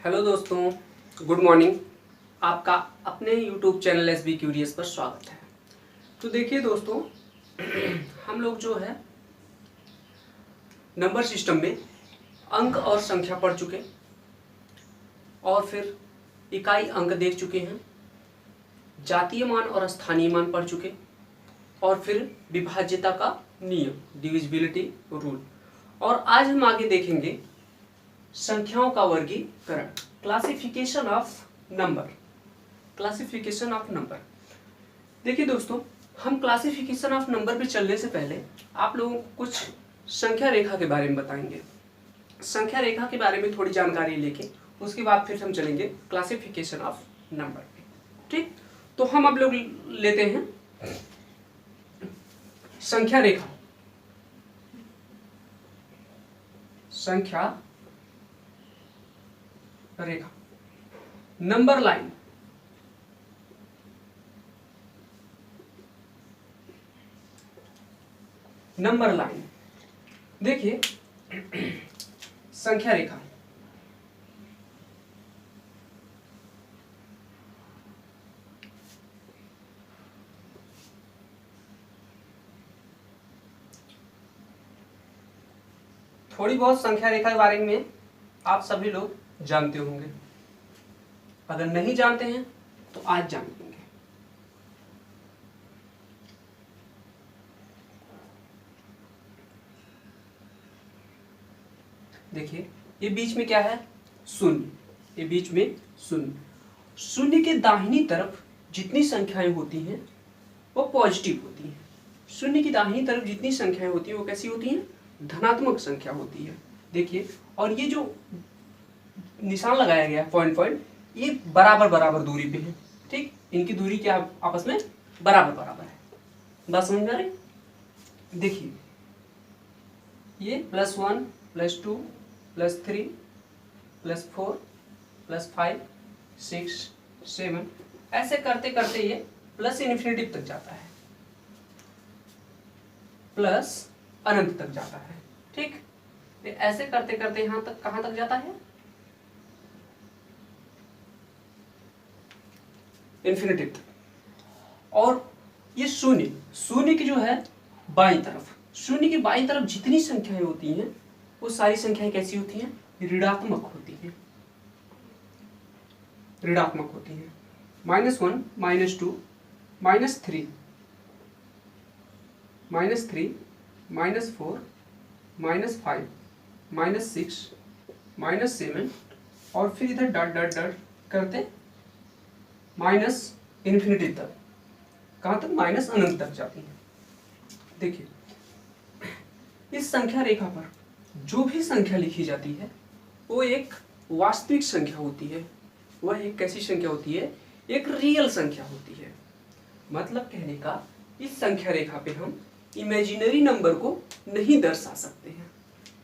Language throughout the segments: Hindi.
हेलो दोस्तों, गुड मॉर्निंग। आपका अपने यूट्यूब चैनल एसबी क्यूरियस पर स्वागत है। तो देखिए दोस्तों, हम लोग जो है नंबर सिस्टम में अंक और संख्या पढ़ चुके और फिर इकाई अंक देख चुके हैं, जातीय मान और स्थानीय मान पढ़ चुके और फिर विभाज्यता का नियम, डिविजिबिलिटी रूल। और आज हम आगे देखेंगे संख्याओं का वर्गीकरण, classification of number. Classification of number. देखिए दोस्तों, हम क्लासिफिकेशन ऑफ नंबर पे चलने से पहले आप लोगों को कुछ संख्या रेखा के बारे में बताएंगे। संख्या रेखा के बारे में थोड़ी जानकारी लेके उसके बाद फिर हम चलेंगे क्लासिफिकेशन ऑफ नंबर पे। ठीक, तो हम अब लोग लेते हैं संख्या रेखा। संख्या रेखा, नंबर लाइन। नंबर लाइन देखिए, संख्या रेखा थोड़ी बहुत संख्या रेखा के बारे में आप सभी लोग जानते होंगे। अगर नहीं जानते हैं तो आज जान लेंगे। देखिए, ये बीच में क्या है? शून्य। ये बीच में शून्य। शून्य के दाहिनी तरफ जितनी संख्याएं होती हैं वो पॉजिटिव होती हैं। शून्य की दाहिनी तरफ जितनी संख्याएं होती हैं वो कैसी होती हैं? धनात्मक संख्या होती है। देखिए, और ये जो निशान लगाया गया पॉइंट पॉइंट, ये बराबर बराबर दूरी पे है। ठीक, इनकी दूरी क्या आपस में बराबर बराबर है। बात समझ में आ रही? देखिए, ये +1 +2 +3 +4 +5 6 7 ऐसे करते करते ये प्लस इन्फिनिटी तक जाता है, प्लस अनंत तक जाता है। ठीक, ऐसे करते करते यहां तक कहां तक जाता है? इन्फिनिटी तक। और ये शून्य, शून्य की जो है बाईं तरफ, शून्य की बाईं तरफ जितनी संख्याएं होती हैं वो सारी संख्याएं कैसी होती हैं? ऋणात्मक होती हैं। ऋणात्मक होती हैं। -1 -2 -3 -3 -4 -5 -6 -7 और फिर इधर डॉट डॉट डॉट करते माइनस इन्फिनिटी तक। कहां तक? माइनस अनंत तक जाती है। देखिए, इस संख्या रेखा पर जो भी संख्या लिखी जाती है वो एक वास्तविक संख्या होती है। वह एक कैसी संख्या होती है? एक रियल संख्या होती है। मतलब कहने का, इस संख्या रेखा पे हम इमेजिनरी नंबर को नहीं दर्शा सकते हैं।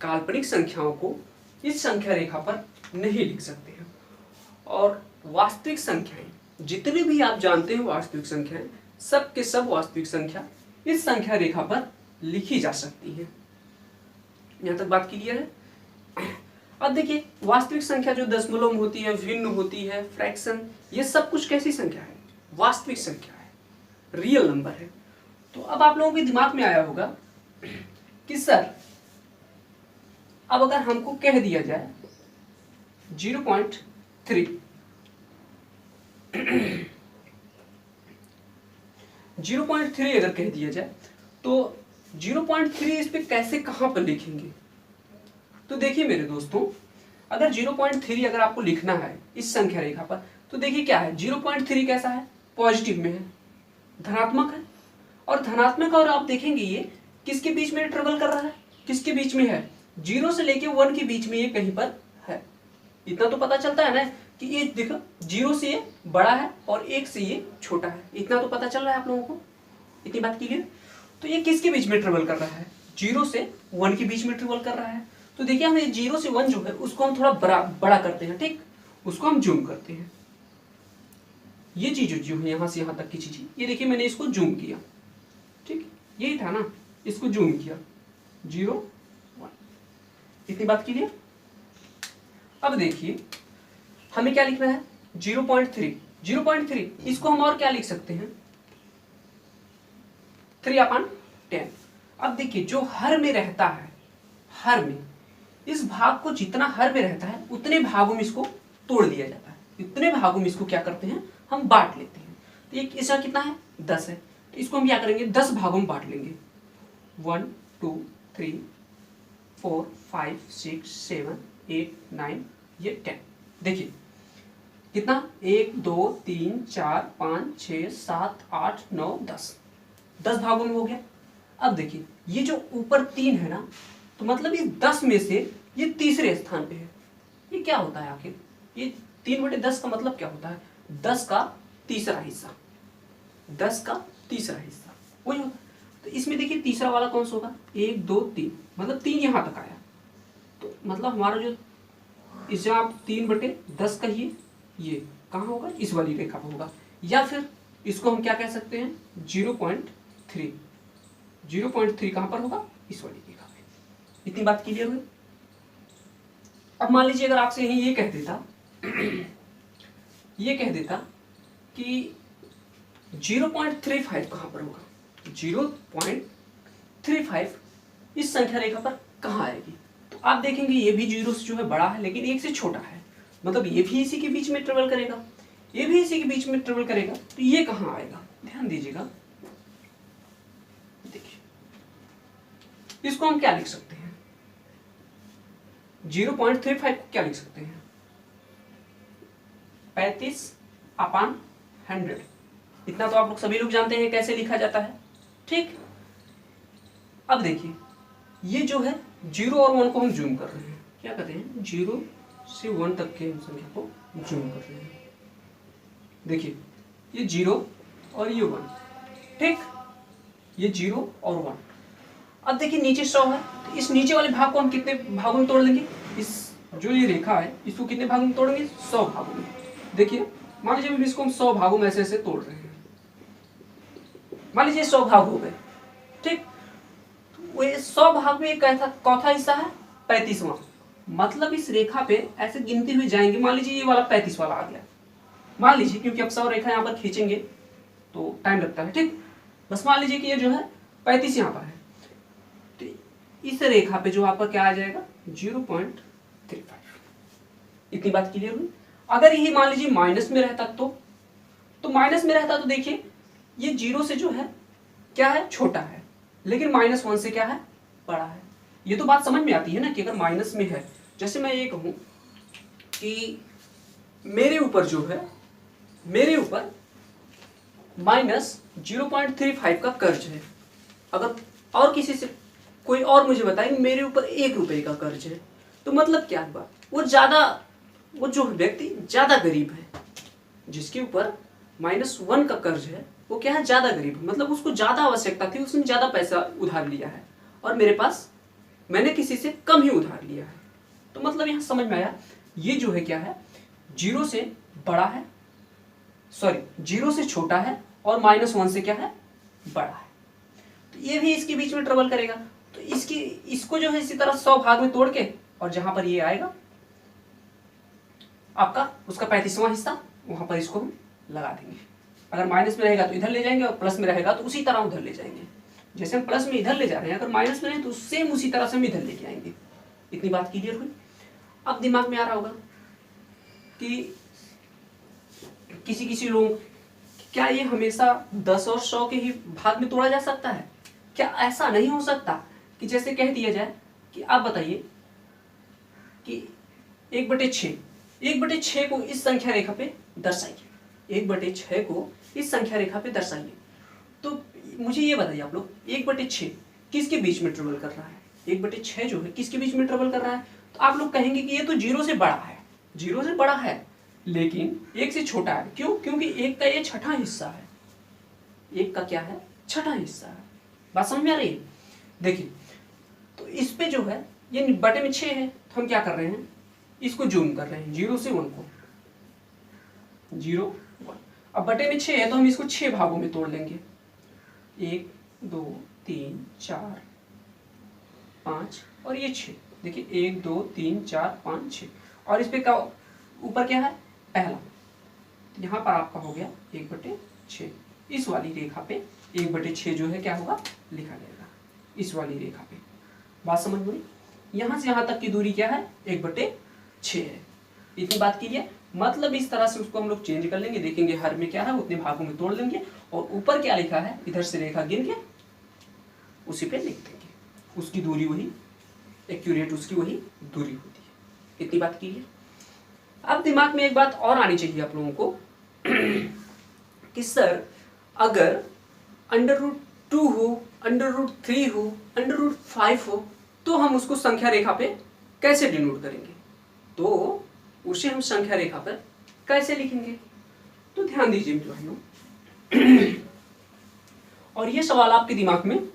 काल्पनिक संख्याओं को इस संख्या रेखा पर नहीं लिख सकते हैं। और वास्तविक संख्याएं जितनी भी आप जानते हैं, वास्तविक संख्याएं सब के सब वास्तविक संख्या इस संख्या रेखा पर लिखी जा सकती है। यहां तक बात क्लियर है? अब देखिए, वास्तविक संख्या जो दशमलव में होती है, भिन्न होती है, फ्रैक्शन, ये सब कुछ कैसी संख्या है? वास्तविक संख्या है, रियल नंबर है। तो अब आप लोगों के दिमाग में आया होगा कि सर, अब अगर हमको कह दिया जाए 0.3 0.3 अगर कह दिया जाए तो 0.3 इस पे कैसे, कहां पर लिखेंगे? तो देखिए मेरे दोस्तों, अगर 0.3 अगर आपको लिखना है इस संख्या रेखा पर, तो देखिए क्या है? 0.3 कैसा है? पॉजिटिव में है, धनात्मक है। और धनात्मक, और आप देखेंगे ये किसके बीच में ट्रेवल कर रहा है? किसके बीच में है? 0 से लेके 1 के बीच में ये कहीं पर है। इतना तो पता चलता है ना कि ये देखो 0 से ये बड़ा है और 1 से ये छोटा है। इतना तो पता चल रहा है आप लोगों को? इतनी बात क्लियर? तो ये किसके बीच में ट्रेवल कर रहा है? 0 से 1 के बीच में ट्रेवल कर रहा है। तो देखिए, हम ये 0 से 1 जो है उसको हम थोड़ा बड़ा करते हैं। ठीक, उसको हम जूम करते हैं। ये चीज जो है यहां से यहां तक की चीज, ये देखिए मैंने इसको जूम किया। ठीक, यही था ना, इसको जूम किया 0 1। इतनी बात क्लियर? अब देखिए, हमें क्या लिखना है 0.3, 0.3 इसको हम और क्या लिख सकते हैं 3/10। अब देखिए जो हर में रहता है, हर में इस भाग को जितना हर में रहता है उतने भागों में इसको तोड़ दिया जाता है, उतने भागों में इसको क्या करते हैं हम बांट लेते हैं। तो ये इसका कितना है 10 है, तो इसको हम क्या करेंगे 10 भागों में बांट लेंगे 1 2 3 4 5 6 7 8 9 ये 10। देखिए कितना 1 2 3 4 5 6 7 8 9 10, 10 भागों में हो गया। अब देखिए ये जो ऊपर 3 है ना, तो मतलब ये 10 में से ये तीसरे स्थान पे है। ये क्या होता है आखिर, ये 3/10 का मतलब क्या होता है 10 का तीसरा हिस्सा, 10 का तीसरा हिस्सा वही होता है। तो इसमें देखिए तीसरा वाला कौन सा होगा 1 2 3, मतलब 3 यहाँ तक आया, तो मतलब हमारा जो इस आप 3/10 कहिए ये कहाँ होगा इस वाली रेखा पर होगा, या फिर इसको हम क्या कह सकते हैं 0.3, 0.3 कहाँ पर होगा इस वाली रेखा पे। इतनी बात क्लियर हुई। अब मान लीजिए अगर आपसे यही ये कह देता ये कह देता कि 0.35 कहाँ पर होगा, 0.35 इस संख्या रेखा पर कहाँ आएगी, तो आप देखेंगे ये भी 0 से जो है बड़ा है लेकिन 1 से छोटा है, मतलब ये भी इसी के बीच में ट्रेवल करेगा, ये भी इसी के बीच में ट्रेवल करेगा, तो ये कहाँ आएगा ध्यान दीजिएगा। देखिए इसको हम क्या लिख सकते हैं 0.35 को क्या लिख सकते हैं 35/100। इतना तो आप लोग सभी लोग जानते हैं कैसे लिखा जाता है, ठीक। अब देखिए ये जो है 0 और 1 को हम जूम कर रहे हैं, क्या करते हैं 0 से 1 तक के संख्या को जूम कर रहे हैं। देखिए ये 0 और ये 1, ठीक, ये 0 और 1। अब देखिए नीचे 100 है, तो इस नीचे वाले भाग को हम कितने भागों में तोड़ लेंगे, इस जो ये रेखा है इसको कितने भागों में तोड़ेंगे 100 भागों में। देखिए मान लीजिए इसको हम 100 भागों में ऐसे ऐसे तोड़ रहे हैं, मान लीजिए 100 भाग हो गए, ठीक। वो 100 भाग में एक चौथा हिस्सा है 35वां, मतलब इस रेखा पे ऐसे गिनती हुई जाएंगे। मान लीजिए ये वाला 35 वाला आ गया, मान लीजिए, क्योंकि अब 100 रेखा यहाँ पर खींचेंगे तो टाइम लगता है, ठीक। बस मान लीजिए कि ये जो है 35 यहाँ पर है, तो इस रेखा पे जो आपका क्या आ जाएगा 0.35। इतनी बात क्लियर हुई। अगर यही मान लीजिए माइनस में रहता तो माइनस में रहता तो देखिए ये 0 से जो है क्या है छोटा है, लेकिन -1 से क्या है बड़ा है। ये तो बात समझ में आती है ना कि अगर माइनस में है, जैसे मैं ये कहूं कि मेरे ऊपर जो है मेरे ऊपर -0.35 का कर्ज है, अगर और किसी से कोई और मुझे बताए मेरे ऊपर 1 रुपए का कर्ज है, तो मतलब क्या हुआ वो जो व्यक्ति ज्यादा गरीब है, जिसके ऊपर -1 का कर्ज है वो क्या है ज्यादा गरीब है, मतलब उसको ज्यादा आवश्यकता थी, उसने ज्यादा पैसा उधार लिया है और मेरे पास मैंने किसी से कम ही उधार लिया है। तो मतलब यहां समझ में आया ये जो है क्या है 0 से बड़ा है, सॉरी 0 से छोटा है और -1 से क्या है बड़ा है, तो ये भी इसके बीच में ट्रेवल करेगा। तो इसको जो है इसी तरह 100 भाग में तोड़ के और जहां पर ये आएगा आपका उसका 35वां हिस्सा, वहां पर इसको हम लगा देंगे। अगर माइनस में रहेगा तो इधर ले जाएंगे और प्लस में रहेगा तो उसी तरह उधर ले जाएंगे। जैसे हम प्लस में इधर ले जा रहे हैं, अगर माइनस में रहे तो सेम उसी तरह से हम इधर लेके आएंगे। इतनी बात क्लियर हुई। अब दिमाग में आ रहा होगा कि किसी लोग क्या ये हमेशा 10 और 100 के ही भाग में तोड़ा जा सकता है, क्या ऐसा नहीं हो सकता कि जैसे कह दिया जाए कि आप बताइए कि 1/6 को इस संख्या रेखा पे दर्शाइए, 1/6 को इस संख्या रेखा पे दर्शाइए। तो मुझे ये बताइए आप लोग 1/6 किसके बीच में ट्रेवल कर रहा है, 1/6 जो है किसके बीच में ट्रेवल कर रहा है, तो आप लोग कहेंगे कि ये तो 0 से बड़ा है, 0 से बड़ा है लेकिन 1 से छोटा है। क्यों? क्योंकि 1 का ये छठा हिस्सा है, 1 का क्या है छठा हिस्सा है। बात समझ में आ रही है? देखिए तो इस पे जो है ये बटे में 6 है, तो हम क्या कर रहे हैं इसको जूम कर रहे हैं 0 से 1 को, 0 1। अब बटे में 6 है तो हम इसको 6 भागों में तोड़ लेंगे, 1 2 3 4 5 और ये 6। देखिए 1 2 3 4 5 6 और इस पे क्या ऊपर क्या है पहला, यहाँ पर आपका हो गया 1/6। इस वाली रेखा पे 1/6 जो है क्या होगा लिखा जाएगा, इस वाली रेखा पे। बात समझ में? यहाँ से यहाँ तक की दूरी क्या है 1/6 है। इतनी बात कीजिए। मतलब इस तरह से उसको हम लोग चेंज कर लेंगे, देखेंगे हर में क्या है उतने भागों में तोड़ लेंगे और ऊपर क्या लिखा है इधर से रेखा गिन के उसी पे लिख देंगे, उसकी दूरी वही एक्यूरेट उसकी वही दूरी होती है। इतनी बात कीजिए। अब दिमाग में एक बात और आनी चाहिए आप लोगों को कि सर अगर √2 हो, √3 हो, √5 हो तो हम उसको संख्या रेखा पे कैसे डिनोट करेंगे, तो उसे हम संख्या रेखा पर कैसे लिखेंगे। तो ध्यान दीजिए मेरे भाइयों, और ये सवाल आपके दिमाग में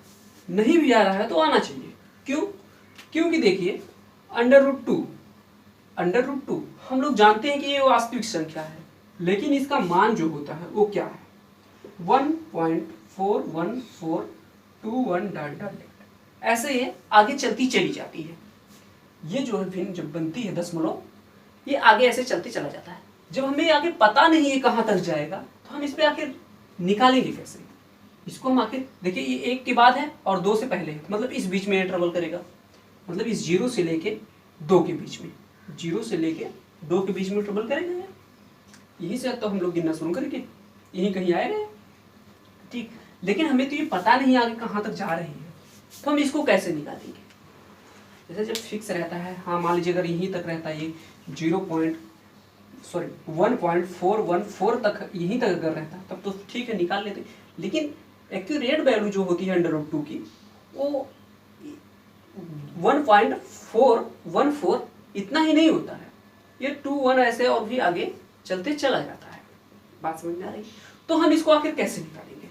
नहीं भी आ रहा है तो आना चाहिए। क्यों? क्योंकि देखिए √2 हम लोग जानते हैं कि ये वास्तविक संख्या है, लेकिन इसका मान जो होता है वो क्या है 1.41421 ऐसे ये आगे चलती चली जाती है। ये जो है भिन्न जब बनती है दशमलव, ये आगे ऐसे चलते चला जाता है। जब हमें आगे पता नहीं है कहाँ तक जाएगा तो हम इस पे आखिर निकालेंगे कैसे। इसको हम आखिर देखिए ये 1 के बाद है और 2 से पहले है, मतलब इस बीच में ट्रेवल करेगा, मतलब इस 0 से लेके 2 के बीच में, 0 से लेके 2 के बीच में ट्रेवल करेगा। यही से तो हम लोग गिनना शुरू करेंगे, यहीं कहीं आएगा ठीक। लेकिन हमें तो ये पता नहीं आगे कहाँ तक जा रही है, तो हम इसको कैसे निकालेंगे। जैसे जब फिक्स रहता है, हाँ मान लीजिए अगर यहीं तक रहता है ये 1.414 तक यहीं तक अगर रहता तब तो ठीक है निकाल लेते। लेकिन एक्यूरेट वैल्यू जो होती है √2 की वो 1.414 इतना ही नहीं होता है, ये 2 1 ऐसे और भी आगे चलते चला जाता है। बात समझ में आ रही? तो हम इसको आखिर कैसे निकालेंगे,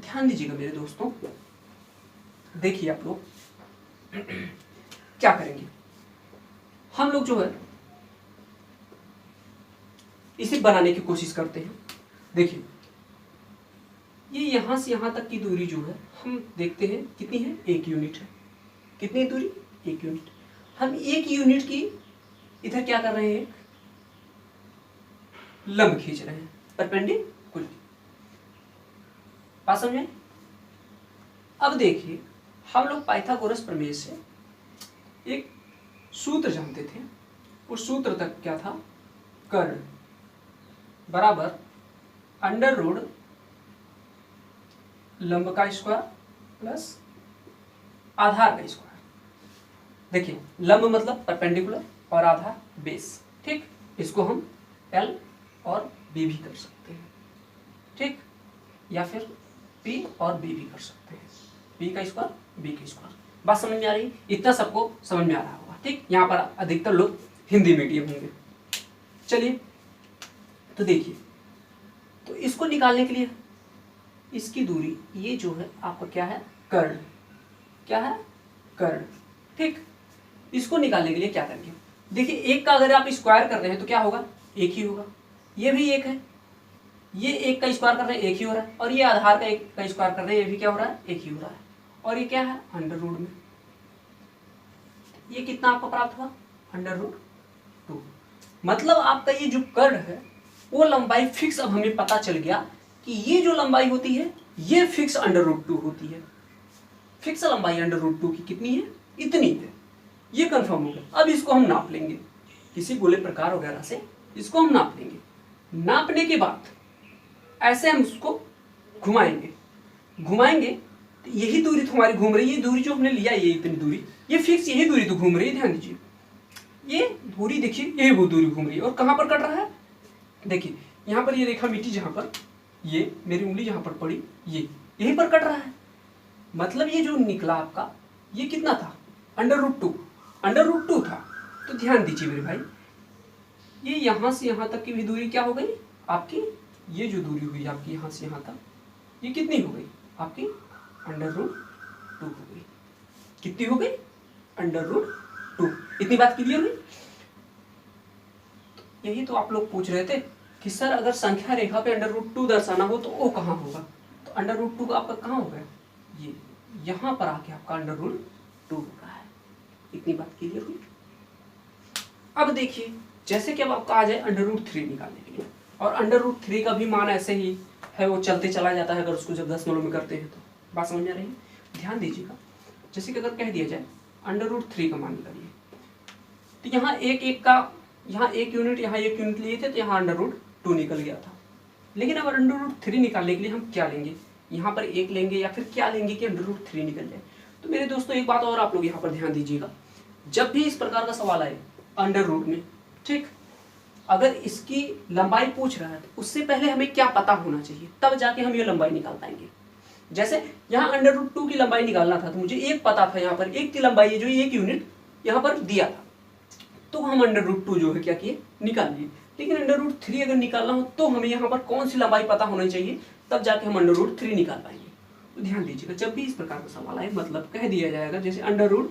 ध्यान दीजिएगा मेरे दोस्तों। देखिए आप लोग क्या करेंगे, हम लोग जो है इसे बनाने की कोशिश करते हैं। देखिए ये यहां से यहां तक की दूरी जो है हम देखते हैं कितनी है 1 यूनिट है। कितनी दूरी 1 यूनिट। हम 1 यूनिट की इधर क्या कर रहे हैं लंब खींच रहे हैं परपेंडिकुलर। बात समझे? अब देखिए हम लोग पाइथागोरस प्रमेय से एक सूत्र जानते थे, उस सूत्र तक क्या था कर्ण बराबर √ लंब का स्क्वायर प्लस आधार का स्क्वायर। देखिए लंब मतलब परपेंडिकुलर और आधार बेस, ठीक। इसको हम L और B भी कर सकते हैं, ठीक, या फिर P और B भी कर सकते हैं, P का स्क्वायर B का स्क्वायर। बात समझ में आ रही? इतना सबको समझ में आ रहा होगा, ठीक। यहाँ पर अधिकतर लोग हिंदी मीडियम होंगे। चलिए तो देखिए, तो इसको निकालने के लिए इसकी दूरी ये जो है आपका क्या है कर्ण, क्या है कर्ण, ठीक। इसको निकालने के लिए क्या करेंगे, देखिए 1 का अगर आप स्क्वायर कर रहे हैं तो क्या होगा 1 ही होगा, ये भी 1 है, ये 1 का स्क्वायर कर रहे हैं 1 ही हो रहा है, और ये आधार का 1 का स्क्वायर कर रहे हैं ये भी क्या हो रहा है 1 ही हो रहा है, और ये क्या है √ में। ये कितना आपको प्राप्त हुआ √2। मतलब आपका ये जो कर्ण है वो लंबाई फिक्स, अब हमें पता चल गया कि ये जो लंबाई होती है ये फिक्स √2 होती है। फिक्स लंबाई √2 की कितनी है इतनी है, ये कंफर्म हो गया। अब इसको हम नाप लेंगे किसी गोले प्रकार वगैरह से, इसको हम नाप लेंगे। नापने के बाद ऐसे हम उसको घुमाएंगे, घुमाएंगे तो यही दूरी तो हमारी घूम रही है, दूरी जो हमने लिया ये इतनी दूरी, ये फिक्स यही दूरी तो घूम रही है। ध्यान दीजिए ये दूरी देखिए यही वो दूरी घूम रही है, और कहाँ पर कट रहा है देखिए यहाँ पर ये रेखा मिट्टी जहाँ पर ये मेरी उंगली जहाँ पर पड़ी ये यहीं पर कट रहा है। मतलब ये जो निकला आपका ये कितना था √2 था। तो ध्यान दीजिए मेरे भाई, ये यहाँ से यहाँ तक की भी दूरी क्या हो गई आपकी, ये जो दूरी हुई आपकी यहाँ से यहाँ तक ये कितनी हो गई आपकी √2 हो गई। कितनी हो गई √2। इतनी बात क्लियर हुई? यही तो आप लोग पूछ रहे थे कि सर अगर संख्या रेखा पे √2 दर्शाना हो तो वो कहाँ होगा, तो √2 का आपका कहाँ होगा, ये यहाँ पर आके आपका √2 हो रहा है। इतनी बात क्लियर हुई? अब देखिए जैसे कि अब आपका आ जाए √3 निकालने के लिए, और √3 का भी मान ऐसे ही है, वो चलते चला जाता है अगर उसको जब दशमलव में करते हैं तो। बात समझ में आ रही है? ध्यान दीजिएगा, जैसे कि अगर कह दिया जाए √3 का मान निकालिए, तो यहाँ यहाँ एक यूनिट लिए थे, तो यहाँ √2 निकल गया था। लेकिन अब √3 निकालने के लिए हम क्या लेंगे, यहाँ पर 1 लेंगे या फिर क्या लेंगे कि √3 निकल जाए। तो मेरे दोस्तों एक बात और आप लोग यहाँ पर ध्यान दीजिएगा, जब भी इस प्रकार का सवाल आए √ में, ठीक, अगर इसकी लंबाई पूछ रहा है तो उससे पहले हमें क्या पता होना चाहिए, तब जाके हम ये लंबाई निकाल पाएंगे। जैसे यहाँ √2 की लंबाई निकालना था, तो मुझे एक पता था, यहाँ पर 1 की लंबाई है जो 1 यूनिट यहाँ पर दिया था, तो हम √2 जो है क्या किए, निकाल लिए। लेकिन √3 अगर निकालना हो तो हमें यहाँ पर कौन सी लंबाई पता होनी चाहिए, तब जाके हम √3 निकाल पाएंगे। तो ध्यान दीजिएगा, जब भी इस प्रकार का सवाल आए, मतलब कह दिया जाएगा जैसे √n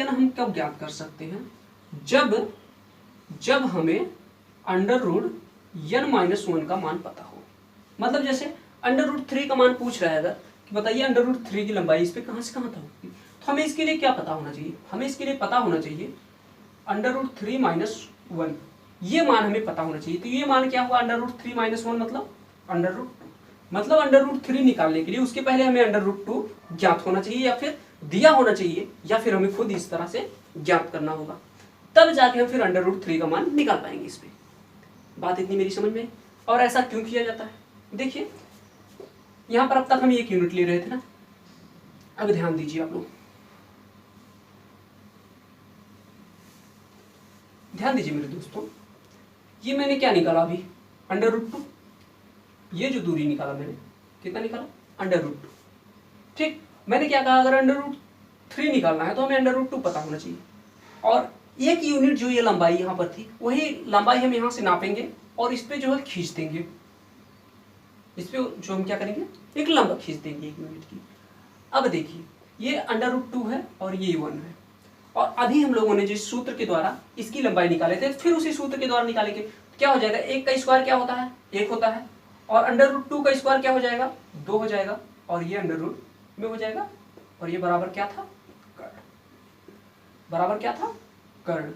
हम कब ज्ञात कर सकते हैं, जब हमें √n-1 का मान पता हो। मतलब जैसे √3 का मान पूछ रहा है अगर, कि बताइए √3 की लंबाई इस पे कहाँ से कहाँ तक होगी, तो हमें इसके लिए क्या पता होना चाहिए, हमें इसके लिए पता होना चाहिए √3-1, ये मान हमें पता होना चाहिए। तो ये मान क्या हुआ, √3-1 मतलब √3 निकालने के लिए उसके पहले हमें √2 ज्ञात होना चाहिए, या फिर दिया होना चाहिए, या फिर हमें खुद इस तरह से ज्ञात करना होगा, तब जाके हम फिर √3 का मान निकाल पाएंगे। इस पे बात इतनी मेरी समझ में। और ऐसा क्यों किया जाता है, देखिए यहाँ पर अब तक हम 1 यूनिट ले रहे थे ना, अब ध्यान दीजिए आप लोग, ध्यान दीजिए मेरे दोस्तों, ये मैंने क्या निकाला अभी, √2, ये जो दूरी निकाला मैंने, कितना निकाला, √2, ठीक। मैंने क्या कहा, अगर √3 निकालना है तो हमें √2 पता होना चाहिए, और 1 यूनिट जो ये लंबाई यहाँ पर थी, वही लंबाई हम यहाँ से नापेंगे और इस पे जो है खींच देंगे, इस पे जो हम क्या करेंगे, एक लंब खींच देंगे 1 यूनिट की। अब देखिए ये √2 है और ये 1 है, और अभी हम लोगों ने जिस सूत्र के द्वारा इसकी लंबाई निकाले थे, फिर उसी सूत्र के द्वारा निकालेंगे, तो क्या हो जाएगा, 1 का स्क्वायर क्या होता है, 1 होता है, और √2 का स्क्वायर क्या हो जाएगा, 2 हो जाएगा, और ये √ में हो जाएगा, और ये बराबर क्या था, कर्ण, बराबर क्या था, कर्ण।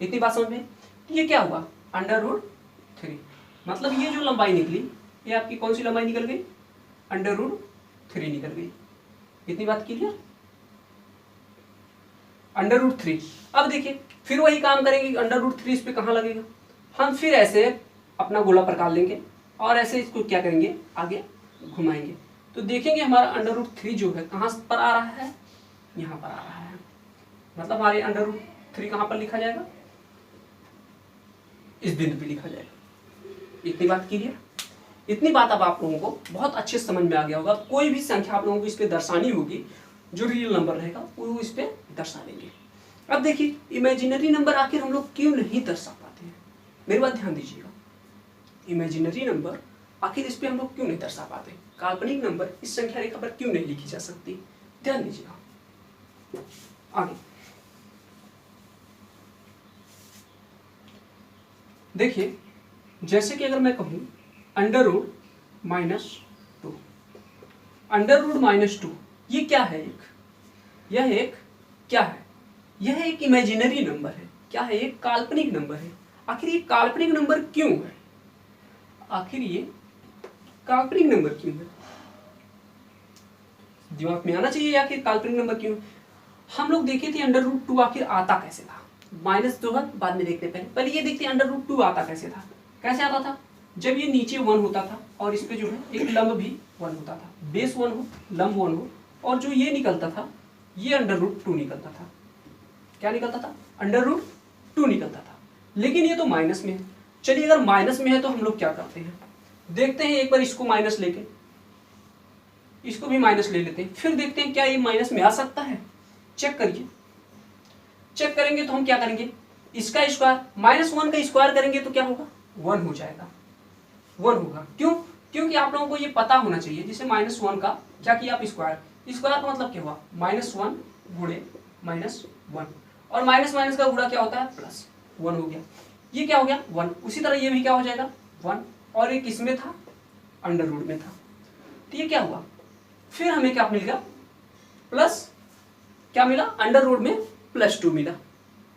इतनी बात समझ में। ये क्या हुआ, √3, मतलब ये जो लंबाई निकली, ये आपकी कौन सी लंबाई निकल गई, √3 निकल गई। इतनी बात क्लियर, √3। अब देखिए फिर वही काम करेंगे, √3 इस पे कहाँ लगेगा, हम फिर ऐसे अपना गोला प्रकार लेंगे और ऐसे इसको क्या करेंगे, आगे घुमाएंगे, तो देखेंगे हमारा √3 जो है कहाँ पर आ रहा है, यहाँ पर आ रहा है। मतलब हमारे √3 कहाँ पर लिखा जाएगा, इस बिंदु पे लिखा जाएगा। इतनी बात क्लियर। इतनी बात अब आप लोगों को बहुत अच्छे समझ में आ गया होगा। कोई भी संख्या आप लोगों को इस पे दर्शानी होगी, जो रियल नंबर रहेगा वो इस पे दर्शा देंगे। अब देखिए इमेजिनरी नंबर आखिर हम लोग क्यों नहीं दर्शा पाते हैं, मेरी बात ध्यान दीजिएगा, इमेजिनरी नंबर आखिर इस पे हम लोग क्यों नहीं दर्शा पाते, काल्पनिक नंबर इस संख्या रेखा पर क्यों नहीं लिखी जा सकती, ध्यान दीजिएगा। आगे देखिए, जैसे कि अगर मैं कहूं √-2, √-2 ये क्या है, यह एक क्या है, यह एक इमेजिनरी नंबर है, क्या है, एक काल्पनिक नंबर है। आखिर ये काल्पनिक नंबर क्यों है, आखिर ये काल्पनिक नंबर क्यों है, दिमाग में आना चाहिए आखिर काल्पनिक नंबर क्यों है। हम लोग देखे थे √2 आखिर आता कैसे था, माइनस जो है बाद में देखते, पहले ये देखते √2 आता कैसे था। कैसे आता था, जब ये नीचे 1 होता था और इस पे जो है एक लंब भी 1 होता था, बेस 1 हो, लंब 1 हो, और जो ये निकलता था ये √2 निकलता था। क्या निकलता था, √2 निकलता था। लेकिन ये तो माइनस में है। चलिए अगर माइनस में है तो हम लोग क्या करते हैं, देखते हैं एक बार इसको माइनस लेके, इसको भी माइनस ले लेते हैं, फिर देखते हैं क्या ये माइनस में आ सकता है, चेक करिए। चेक करेंगे तो हम क्या करेंगे, इसका स्क्वायर -1 का स्क्वायर करेंगे तो क्या होगा, 1 हो जाएगा, 1 होगा। क्यों, क्योंकि आप लोगों को ये पता होना चाहिए, जैसे -1 का क्या किया आप स्क्वायर, स्क्वायर का मतलब क्या हुआ, -1 गुणे -1, और माइनस माइनस का गुणा क्या होता है, +1 हो गया, ये क्या हो गया 1। उसी तरह ये भी क्या हो जाएगा 1, और एक इसमें था √ में था, तो ये क्या हुआ, फिर हमें क्या मिल गया, प्लस क्या मिला, √ में +2 मिला,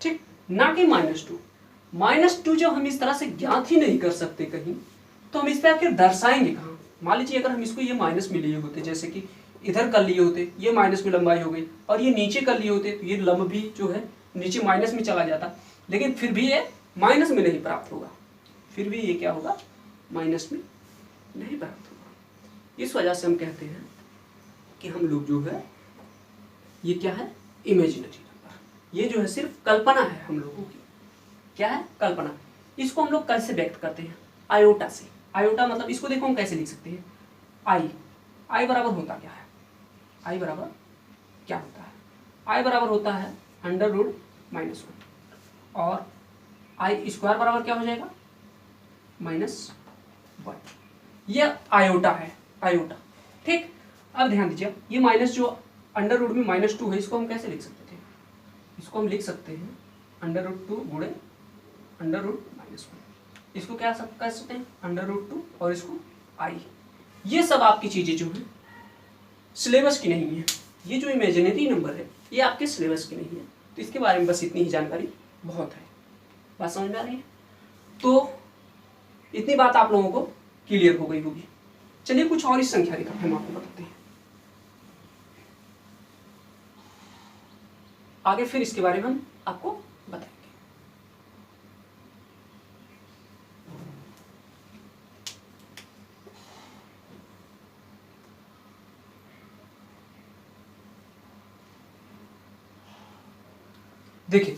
ठीक। ना कि -2। -2 जब हम इस तरह से ज्ञात ही नहीं कर सकते कहीं, तो हम इस पर आखिर दर्शाएंगे कहाँ। मान लीजिए अगर हम इसको ये माइनस में लिए होते, जैसे कि इधर कर लिए होते, ये माइनस में लंबाई हो गई, और ये नीचे कर लिए होते तो ये लंब भी जो है नीचे माइनस में चला जाता, लेकिन फिर भी ये माइनस में नहीं प्राप्त होगा, फिर भी ये क्या होगा, माइनस में नहीं प्राप्त होगा। इस वजह से हम कहते हैं कि हम लोग जो है ये क्या है, इमेजिनरी नंबर, ये जो है सिर्फ कल्पना है हम लोगों की। क्या है, कल्पना। इसको हम लोग कैसे व्यक्त करते हैं, आयोटा से। आयोटा मतलब इसको देखो हम कैसे लिख सकते हैं, आई बराबर होता क्या है, आई बराबर क्या होता है, आई बराबर होता है √-1, और आई स्क्वायर बराबर क्या हो जाएगा, -1। यह आयोटा है, आयोटा। ठीक, अब ध्यान दीजिए, ये माइनस जो अंडर रूट में -2 है, इसको हम कैसे लिख सकते थे, इसको हम लिख सकते हैं √2 गुणे √-1। इसको क्या कह सकते हैं, √2 और इसको आई। ये सब आपकी चीजें जो है सिलेबस की नहीं है, ये जो इमेजिनरी नंबर है ये आपके सिलेबस की नहीं है, तो इसके बारे में बस इतनी ही जानकारी बहुत है। बात समझ में आ रही है? तो इतनी बात आप लोगों को क्लियर हो गई होगी। चलिए कुछ और इस संख्या रेखा हम आपको बताते हैं, आगे फिर इसके बारे में हम आपको बताएंगे। देखिए,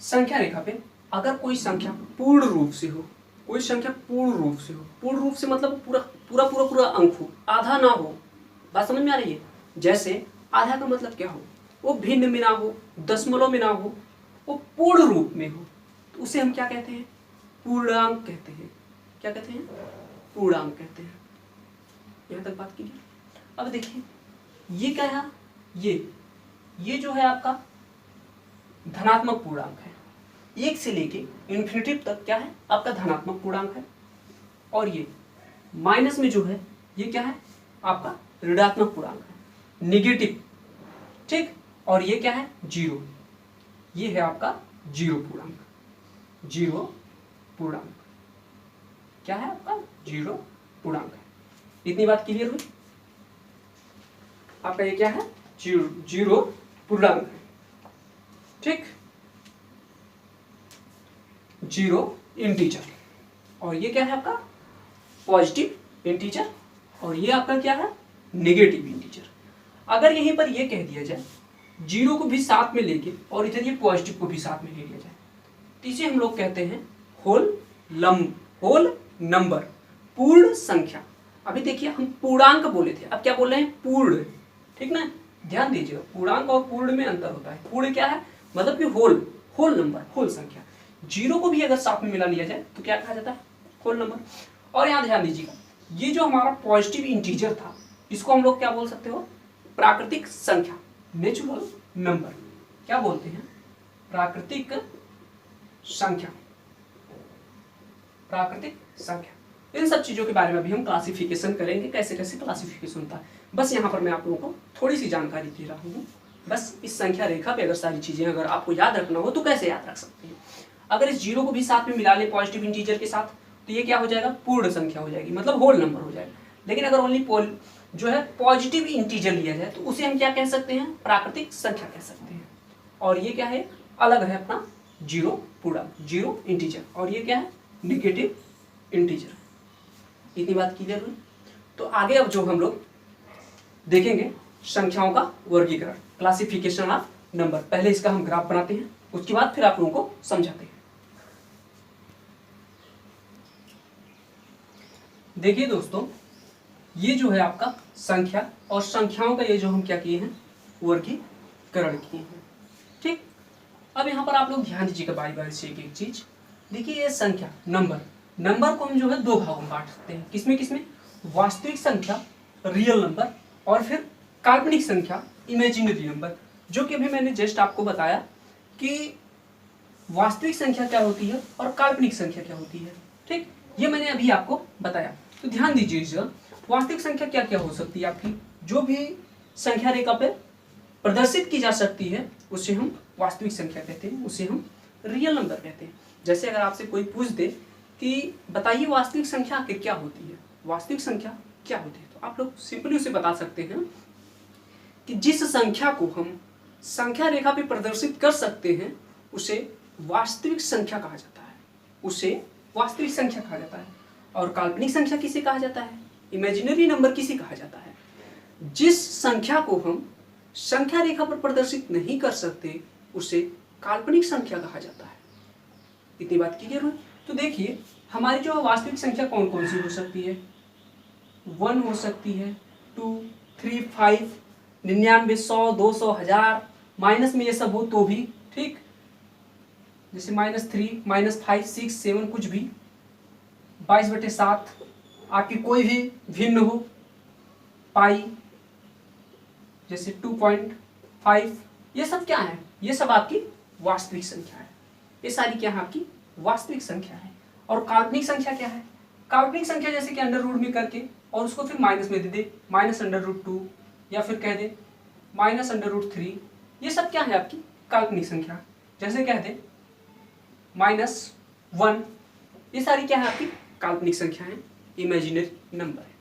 संख्या रेखा पे अगर कोई संख्या पूर्ण रूप से हो, कोई संख्या पूर्ण रूप से हो, पूर्ण रूप से मतलब पूरा पूरा पूरा पूरा अंक हो, आधा ना हो। बात समझ में आ रही है? जैसे आधा का मतलब क्या हो, वो भिन्न में ना हो, दशमलव में ना हो, वो पूर्ण रूप में हो, तो उसे हम क्या कहते हैं, पूर्णांक कहते हैं। क्या कहते हैं, पूर्णांक कहते हैं। यहाँ तक बात कीजिए। अब देखिए ये क्या है, ये जो है आपका धनात्मक पूर्णांक है, 1 से लेके इन्फिनिटी तक क्या है, आपका धनात्मक पूर्णांक है। और ये माइनस में जो है ये क्या है, आपका ऋणात्मक पूर्णांक है, निगेटिव। ठीक, और ये क्या है, 0, ये है आपका 0 पूर्णांक, 0 पूर्णांक। क्या है आपका, 0 पूर्णांक है। इतनी बात क्लियर हुई? आपका ये क्या है, 0 पूर्णांक है। ठीक, 0 इंटीजर, और ये क्या है आपका पॉजिटिव इंटीजर, और ये आपका क्या है, नेगेटिव इंटीजर। अगर यहीं पर ये कह दिया जाए 0 को भी साथ में लेके और इधर ये पॉजिटिव को भी साथ में ले लिया जाए, तो इसे हम लोग कहते हैं होल नंबर, पूर्ण संख्या। अभी देखिए हम पूर्णांक बोले थे, अब क्या बोल रहे हैं, पूर्ण। ठीक ना, ध्यान दीजिएगा, पूर्णांक और पूर्ण में अंतर होता है। पूर्ण क्या है, मतलब कि होल नंबर, होल संख्या। 0 को भी अगर साथ में मिला लिया जाए तो क्या कहा जाता है, होल नंबर। और यहाँ ध्यान दीजिएगा, ये जो हमारा पॉजिटिव इंटीजर था, इसको हम लोग क्या बोल सकते हो, प्राकृतिक संख्या, नेचुरल नंबर। क्या बोलते हैं, प्राकृतिक संख्या, प्राकृतिक संख्या। इन सब चीजों के बारे में भी हम क्लासिफिकेशन करेंगे, कैसे कैसे क्लासिफिकेशन होता है। बस यहाँ पर मैं आप लोगों को थोड़ी सी जानकारी दे रहा हूँ। बस इस संख्या रेखा पे अगर सारी चीजें अगर आपको याद रखना हो तो कैसे याद रख सकते हैं। अगर इस 0 को भी साथ में मिला ले पॉजिटिव इंटीजर के साथ, तो ये क्या हो जाएगा, पूर्ण संख्या हो जाएगी, मतलब होल नंबर हो जाएगा। लेकिन अगर ओनली जो है पॉजिटिव इंटीजर लिया जाए तो उसे हम क्या कह सकते हैं, प्राकृतिक संख्या कह सकते हैं। और ये क्या है, अलग है अपना 0 पूर्णांक, 0 इंटीजर, और ये क्या है, नेगेटिव इंटीजर। इतनी बात क्लियर हुई? तो आगे अब जो हम लोग देखेंगे संख्याओं का वर्गीकरण, क्लासिफिकेशन ऑफ नंबर। पहले इसका हम ग्राफ बनाते हैं, उसके बाद फिर आप लोगों को समझाते हैं। देखिए दोस्तों, ये जो है आपका संख्या, और संख्याओं का ये जो हम क्या किए हैं, वर्गीकरण किए हैं। ठीक, अब यहाँ पर आप लोग ध्यान दीजिएगा बारी बारी से एक एक चीज। देखिए ये संख्या, नंबर को हम जो है 2 भागों में बांट सकते हैं। किसमें किसमें, वास्तविक संख्या रियल नंबर, और फिर काल्पनिक संख्या इमेजिनरी नंबर। जो कि अभी मैंने जस्ट आपको बताया कि वास्तविक संख्या क्या होती है और काल्पनिक संख्या क्या होती है। ठीक, ये मैंने अभी आपको बताया। तो ध्यान दीजिए, वास्तविक संख्या क्या क्या हो सकती है आपकी, जो भी संख्या रेखा पे प्रदर्शित की जा सकती है उसे हम वास्तविक संख्या कहते हैं, उसे हम रियल नंबर कहते हैं। जैसे अगर आपसे कोई पूछ दे कि बताइए वास्तविक संख्या आखिर क्या होती है, वास्तविक संख्या क्या होती है, तो आप लोग सिंपली उसे बता सकते हैं कि जिस संख्या को हम संख्या रेखा पे प्रदर्शित कर सकते हैं उसे वास्तविक संख्या कहा जाता है, उसे वास्तविक संख्या कहा जाता है। और काल्पनिक संख्या किसे कहा जाता है, इमेजिनरी नंबर किसे कहा जाता है। जिस संख्या को हम संख्या रेखा पर प्रदर्शित नहीं कर सकते उसे काल्पनिक संख्या कहा जाता है। इतनी बात क्लियर हुई। तो देखिए हमारी जो वास्तविक संख्या कौन कौन सी हो सकती है, 1 हो सकती है, 2, 3, 5, 99, 100, 200, 1000, माइनस में ये सब हो तो भी ठीक, जैसे -3, -5, 6, 7 कुछ भी, 22/7, आपकी कोई भी भिन्न हो, पाई जैसे 2.5, ये सब क्या है, ये सब आपकी वास्तविक संख्या है, ये सारी क्या है आपकी वास्तविक संख्या है। और काल्पनिक संख्या क्या है, काल्पनिक संख्या जैसे कि अंडर रूट में करके और उसको फिर माइनस में दे दे, -√2 या फिर कह दे -√3, ये सब क्या है आपकी काल्पनिक संख्या। जैसे कह दे -1, ये सारी क्या है आपकी काल्पनिक संख्या है, इमेजिनरी नंबर है।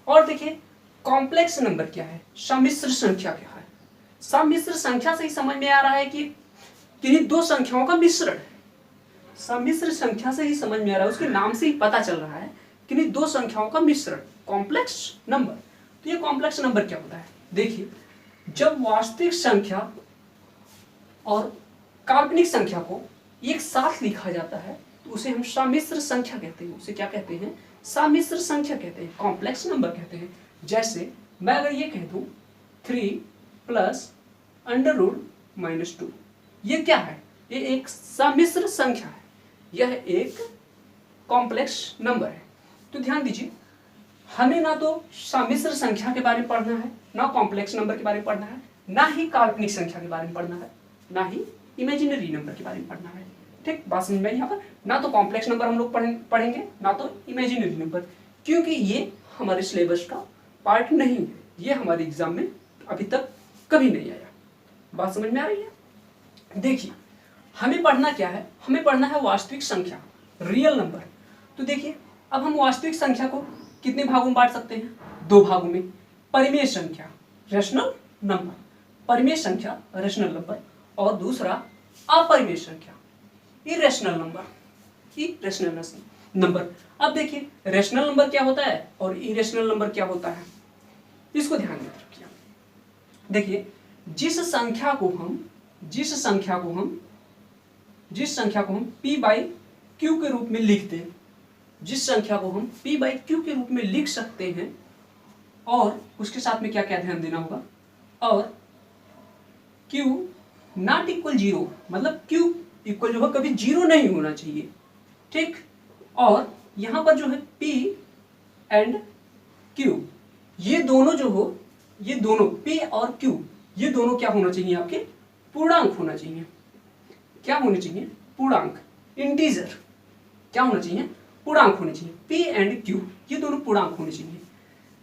और देखिए कॉम्प्लेक्स नंबर क्या है, सम्मिश्र संख्या क्या है। सम्मिश्र संख्या से ही समझ में आ रहा है कि किन्हीं दो संख्याओं का मिश्रण है, सम्मिश्र संख्या से ही समझ में आ रहा है, उसके नाम से ही पता चल रहा है किन्हीं दो संख्याओं का मिश्रण, कॉम्प्लेक्स नंबर। तो ये कॉम्प्लेक्स नंबर क्या होता है, देखिए जब वास्तविक संख्या और काल्पनिक संख्या को एक साथ लिखा जाता है तो उसे हम सम्मिश्र संख्या कहते हैं, उसे क्या कहते हैं, सम्मिश्र संख्या कहते हैं, कॉम्प्लेक्स नंबर कहते हैं। जैसे मैं अगर ये कह दूं 3 + √-2, ये क्या है, ये एक सम्मिश्र संख्या है, यह एक कॉम्प्लेक्स नंबर है। तो ध्यान दीजिए हमें ना तो सम्मिश्र संख्या के बारे में पढ़ना है, ना कॉम्प्लेक्स नंबर के बारे में पढ़ना है, ना ही काल्पनिक संख्या के बारे में पढ़ना है, ना ही इमेजिनरी नंबर के बारे में पढ़ना है। ठीक बात समझ में यहाँ पर, ना तो कॉम्प्लेक्स नंबर हम लोग पढ़ेंगे ना तो इमेजिनरी नंबर, क्योंकि ये हमारे सिलेबस का पार्ट नहीं है, ये हमारे एग्जाम में अभी तक कभी नहीं आया। बात समझ में आ रही है। देखिए हमें पढ़ना क्या है, हमें पढ़ना है वास्तविक संख्या, रियल नंबर। तो देखिए अब हम वास्तविक संख्या को कितने भागों में बांट सकते हैं, 2 भागों में, परिमेय संख्या रेशनल नंबर, परिमेय संख्या रेशनल नंबर, और दूसरा अपरिमेय संख्या इरेशनल नंबर, इरेशनल नंबर। अब देखिए रेशनल नंबर क्या होता है और इरेशनल नंबर क्या होता है, इसको ध्यान में रखिए। देखिए जिस संख्या को हम p/q के रूप में लिखते हैं, जिस संख्या को हम p/q के रूप में लिख सकते हैं, और उसके साथ में क्या क्या ध्यान देना होगा, और q ≠ 0, मतलब q इक्वल जो है कभी 0 नहीं होना चाहिए, ठीक। और यहाँ पर जो है p एंड q, ये दोनों जो हो, ये दोनों p और q, ये दोनों क्या होना चाहिए, आपके पूर्णांक होना चाहिए। क्या होने चाहिए, पूर्णांक, इंटीजर, क्या होना चाहिए, पूर्णांक होने चाहिए। p एंड q ये दोनों पूर्णांक होने चाहिए।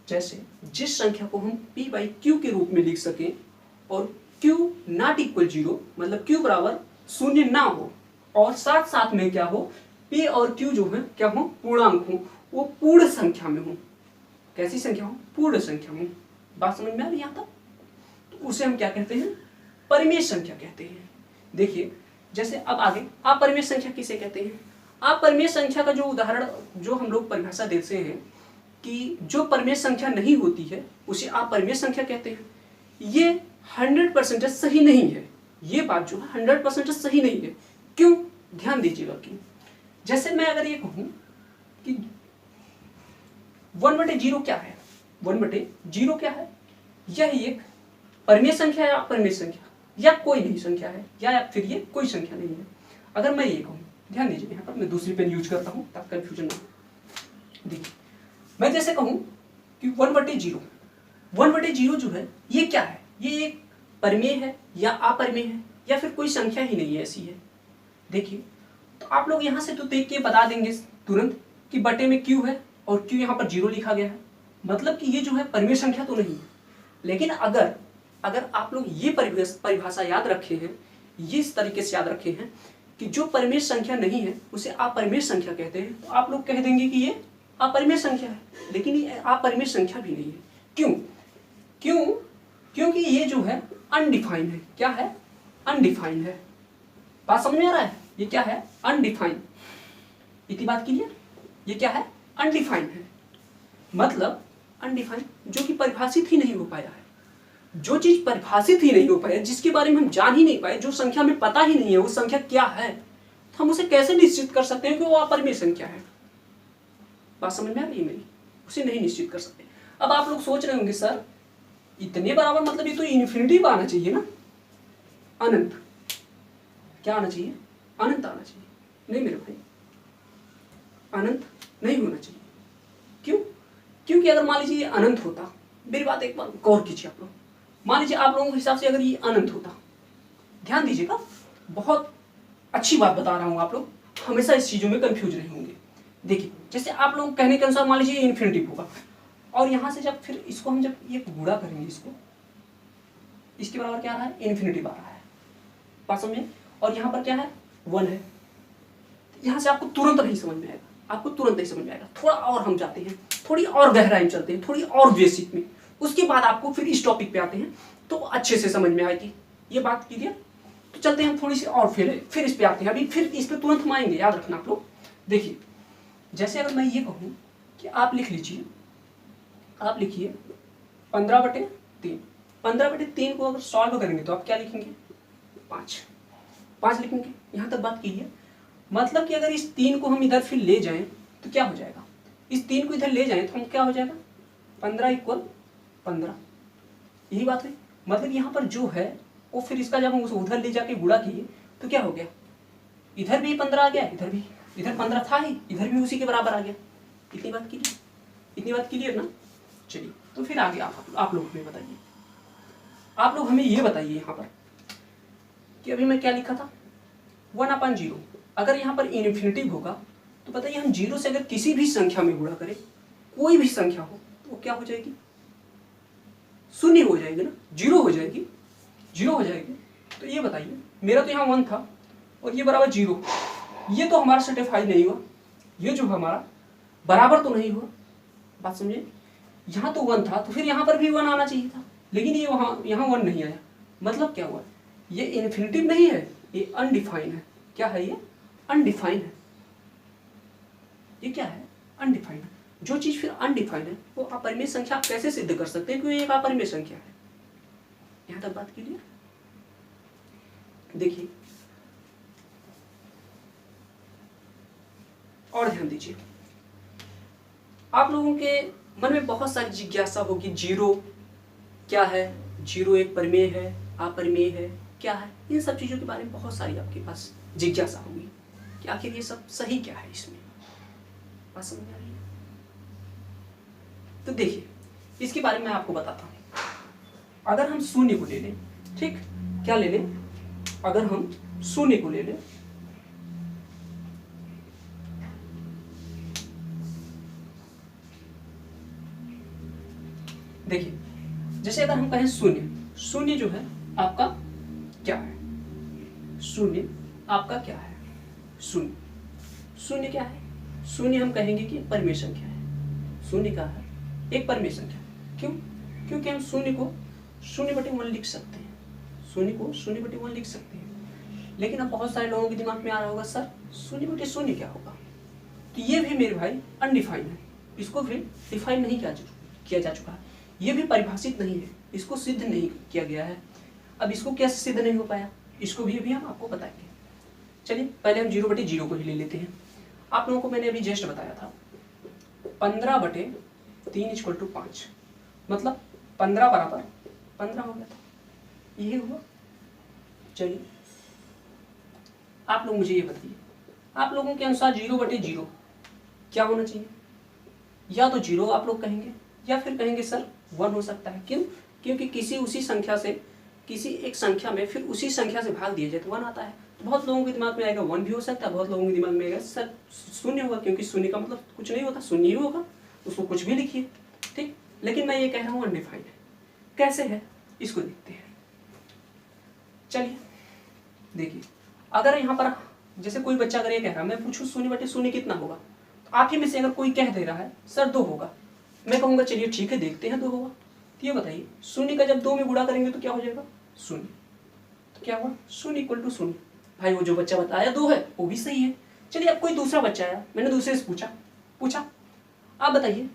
जैसे जिस संख्या को हम p/q के रूप में लिख सकें और q ≠ 0, मतलब q बराबर 0 ना हो, और साथ साथ में क्या हो, p और q जो है क्या हो, पूर्णांक हो, वो पूर्ण संख्या में हो। कैसी संख्या हो, पूर्ण संख्या में। बात समझ में आ रही है यहाँ तक। तो उसे हम क्या कहते हैं, परिमेय संख्या कहते हैं। देखिए जैसे अब आगे अपरिमेय संख्या किसे कहते हैं। अपरिमेय संख्या का जो उदाहरण, जो हम लोग परिभाषा देते हैं कि जो परिमेय संख्या नहीं होती है उसे अपरिमेय संख्या कहते हैं। ये 100% सही नहीं है, ये बात जो है 100% सही नहीं है। क्यों, ध्यान दीजिएगा कि जैसे मैं अगर ये कहूं कि 1/0 क्या है, 1/0 क्या है, यह एक परिमेय संख्या या अपरिमेय संख्या या कोई नहीं संख्या है, या फिर ये कोई संख्या नहीं है। अगर मैं ये कहूँ, ध्यान दीजिए यहाँ पर मैं दूसरी पेन यूज करता हूँ ताकि कंफ्यूजन ना हो। देखिए मैं जैसे कहूँ कि 1/0 जो है ये क्या है, ये एक परिमेय है या अपरिमेय है या फिर कोई संख्या ही नहीं है, ऐसी है। देखिए तो आप लोग यहाँ से तो देख के बता देंगे तुरंत कि बटे में q है और q यहाँ पर 0 लिखा गया है, मतलब कि ये जो है परिमेय संख्या तो नहीं है। लेकिन अगर आप लोग ये परिभाषा याद रखे हैं ये इस तरीके से याद रखे हैं कि जो परिमेय संख्या नहीं है उसे अपरिमेय संख्या कहते हैं। तो आप लोग कह देंगे कि ये अपरिमेय संख्या है, लेकिन ये अपरिमेय संख्या भी नहीं है। क्यों? क्यों? क्योंकि ये जो है अनडिफाइंड है। क्या है? अनडिफाइंड है। बात समझ में आ रहा है? ये क्या है? अनडिफाइंड। इतनी बात क्लियर? ये क्या है? अनडिफाइंड है। मतलब अनडिफाइंड, जो कि परिभाषित ही नहीं हो पाया है। जो चीज परिभाषित ही नहीं हो पाया, जिसके बारे में हम जान ही नहीं पाए, जो संख्या में पता ही नहीं है वो संख्या क्या है, तो हम उसे कैसे निश्चित कर सकते हैं कि वो अपरिमेय संख्या है? बात समझ में आ रही है मेरी? उसे नहीं निश्चित कर सकते। अब आप लोग सोच रहे होंगे सर इतने बराबर मतलब ये तो इन्फिनिटी आना चाहिए ना, अनंत। क्या आना चाहिए? अनंत आना चाहिए। नहीं मेरे भाई, अनंत नहीं होना चाहिए। क्यों? क्योंकि अगर मान लीजिए ये अनंत होता, मेरी बात एक बार गौर कीजिए आप लोग, मान लीजिए आप लोगों के हिसाब से अगर ये अनंत होता, ध्यान दीजिएगा, बहुत अच्छी बात बता रहा हूं, आप लोग हमेशा इस चीजों में कंफ्यूज नहीं होंगे। देखिए जैसे आप लोग कहने के अनुसार मान लीजिए इन्फिनिटी होगा, और यहां से जब फिर इसको हम जब ये गुणा करेंगे, इसको इसके बराबर क्या आ रहा है? इन्फिनिटी आ रहा है। बात समझे? और यहाँ पर क्या है? 1 है। यहाँ से आपको तुरंत नहीं समझ में आएगा, आपको तुरंत नहीं समझ में आएगा। थोड़ा और हम जाते हैं, थोड़ी और गहराई में चलते हैं, थोड़ी और बेसिक में, उसके बाद आपको फिर इस टॉपिक पे आते हैं तो अच्छे से समझ में आएगी। ये बात क्लियर? तो चलते हैं हम थोड़ी सी और फिर इस पे आते हैं। अभी फिर इस पे तुरंत हम आएंगे, याद रखना आप लोग। देखिए जैसे अगर मैं ये कहूँ कि आप लिख लीजिए, आप लिखिए 15/3। 15/3 को अगर सॉल्व करेंगे तो आप क्या लिखेंगे? 5 लिखेंगे। यहाँ तक बात कीजिए। मतलब कि अगर इस 3 को हम इधर फिर ले जाएं तो क्या हो जाएगा? इस 3 को इधर ले जाएं तो हम क्या हो जाएगा? 15 = 15। यही बात है। मतलब यहाँ पर जो है वो फिर इसका जब हम उसे उधर ले जाके गुणा किए तो क्या हो गया? इधर भी 15 आ गया, इधर भी, इधर 15 था ही, इधर भी उसी के बराबर आ गया। इतनी बात क्लियर? इतनी बात क्लियर ना? चलिए तो फिर आगे आप लोग हमें बताइए, आप लोग हमें ये बताइए यहाँ पर कि अभी मैं क्या लिखा था? 1/0। अगर यहाँ पर इन्फिनिटी होगा तो बताइए हम 0 से अगर किसी भी संख्या में गुणा करें, कोई भी संख्या हो, तो वो क्या हो जाएगी? शून्य हो जाएगी ना, 0 हो जाएगी, 0 हो जाएगी। तो ये बताइए, मेरा तो यहाँ 1 था और ये बराबर 0, ये तो हमारा सेटिस्फाई नहीं हुआ, ये जो हमारा बराबर तो नहीं हुआ। बात समझे? यहाँ तो 1 था तो फिर यहाँ पर भी 1 आना चाहिए था, लेकिन ये यहाँ 1 नहीं आया। मतलब क्या हुआ? ये इन्फिनिटिव नहीं है, ये अनडिफाइंड है। क्या है ये? अनडिफाइंड है। ये क्या है? अनडिफाइंड है। जो चीज फिर अनडिफाइंड है वो अपरिमेय संख्या आप कैसे सिद्ध कर सकते हैं? क्योंकि एक अपरिमेय संख्या है। यहां तक बात क्लियर? देखिए और ध्यान दीजिए, आप लोगों के मन में बहुत सारी जिज्ञासा होगी, 0 क्या है? 0 एक परिमेय है, अपरिमेय है, क्या है? इन सब चीजों के बारे में बहुत सारी आपके पास जिज्ञासा होगी कि आखिर ये सब सही क्या है इसमें। बात समझ में आ रही है? तो देखिए इसके बारे में मैं आपको बताता हूं। अगर हम शून्य को ले लें, ठीक, क्या ले लें? अगर हम शून्य को ले लें, देखिए जैसे अगर हम कहें शून्य जो है आपका क्या है? शून्य आपका क्या है? शून्य क्या है? शून्य हम कहेंगे कि परिमेय संख्या है। शून्य का है एक परिमेय संख्या। क्यों? क्योंकि हम शून्य को 0/1 लिख सकते हैं, शून्य को 0/1 लिख सकते हैं। लेकिन अब बहुत सारे लोगों के दिमाग में आ रहा होगा सर 0/0 क्या होगा? तो ये भी मेरे भाई अनडिफाइंड है, इसको भी डिफाइन नहीं किया जा चुका है, ये भी परिभाषित नहीं है, इसको सिद्ध नहीं किया गया है। अब इसको कैसे सिद्ध नहीं हो पाया, इसको भी अभी हम आपको बताएंगे। चलिए पहले हम 0/0 को ही ले लेते हैं। आप लोगों को मैंने अभी जस्ट बताया था 15/3 = 5, मतलब 15 बराबर 15 हो गया था, यही हुआ। चलिए आप लोग मुझे ये बताइए, आप लोगों के अनुसार 0/0 क्या होना चाहिए? या तो 0 आप लोग कहेंगे या फिर कहेंगे सर 1 हो सकता है। क्यों? क्योंकि किसी उसी संख्या से, किसी एक संख्या में फिर उसी संख्या से भाग दिया जाए तो 1 आता है। तो बहुत लोगों के दिमाग में आएगा 1 भी हो सकता है, बहुत लोगों के दिमाग में आएगा सर 0 होगा, क्योंकि 0 का मतलब कुछ नहीं होता, 0 ही होगा, उसको कुछ भी लिखिए, ठीक। लेकिन मैं ये कह रहा हूँ अनडिफाइंड है। कैसे है इसको देखते हैं। चलिए देखिए अगर यहाँ पर जैसे कोई बच्चा अगर ये कह रहा है, मैं पूछूं 0/0 कितना होगा, तो आप ही में से अगर कोई कह दे रहा है सर 2 होगा, मैं कहूँगा चलिए ठीक है देखते हैं 2 होगा। तो ये बताइए 0 का जब 2 में गुणा करेंगे तो क्या हो जाएगा 0, तो क्या हुआ 0 = 0। भाई वो जो बच्चा बताया 2 है वो भी सही है। चलिए अब कोई दूसरा बच्चा आया, मैंने दूसरे से पूछा आप बताइए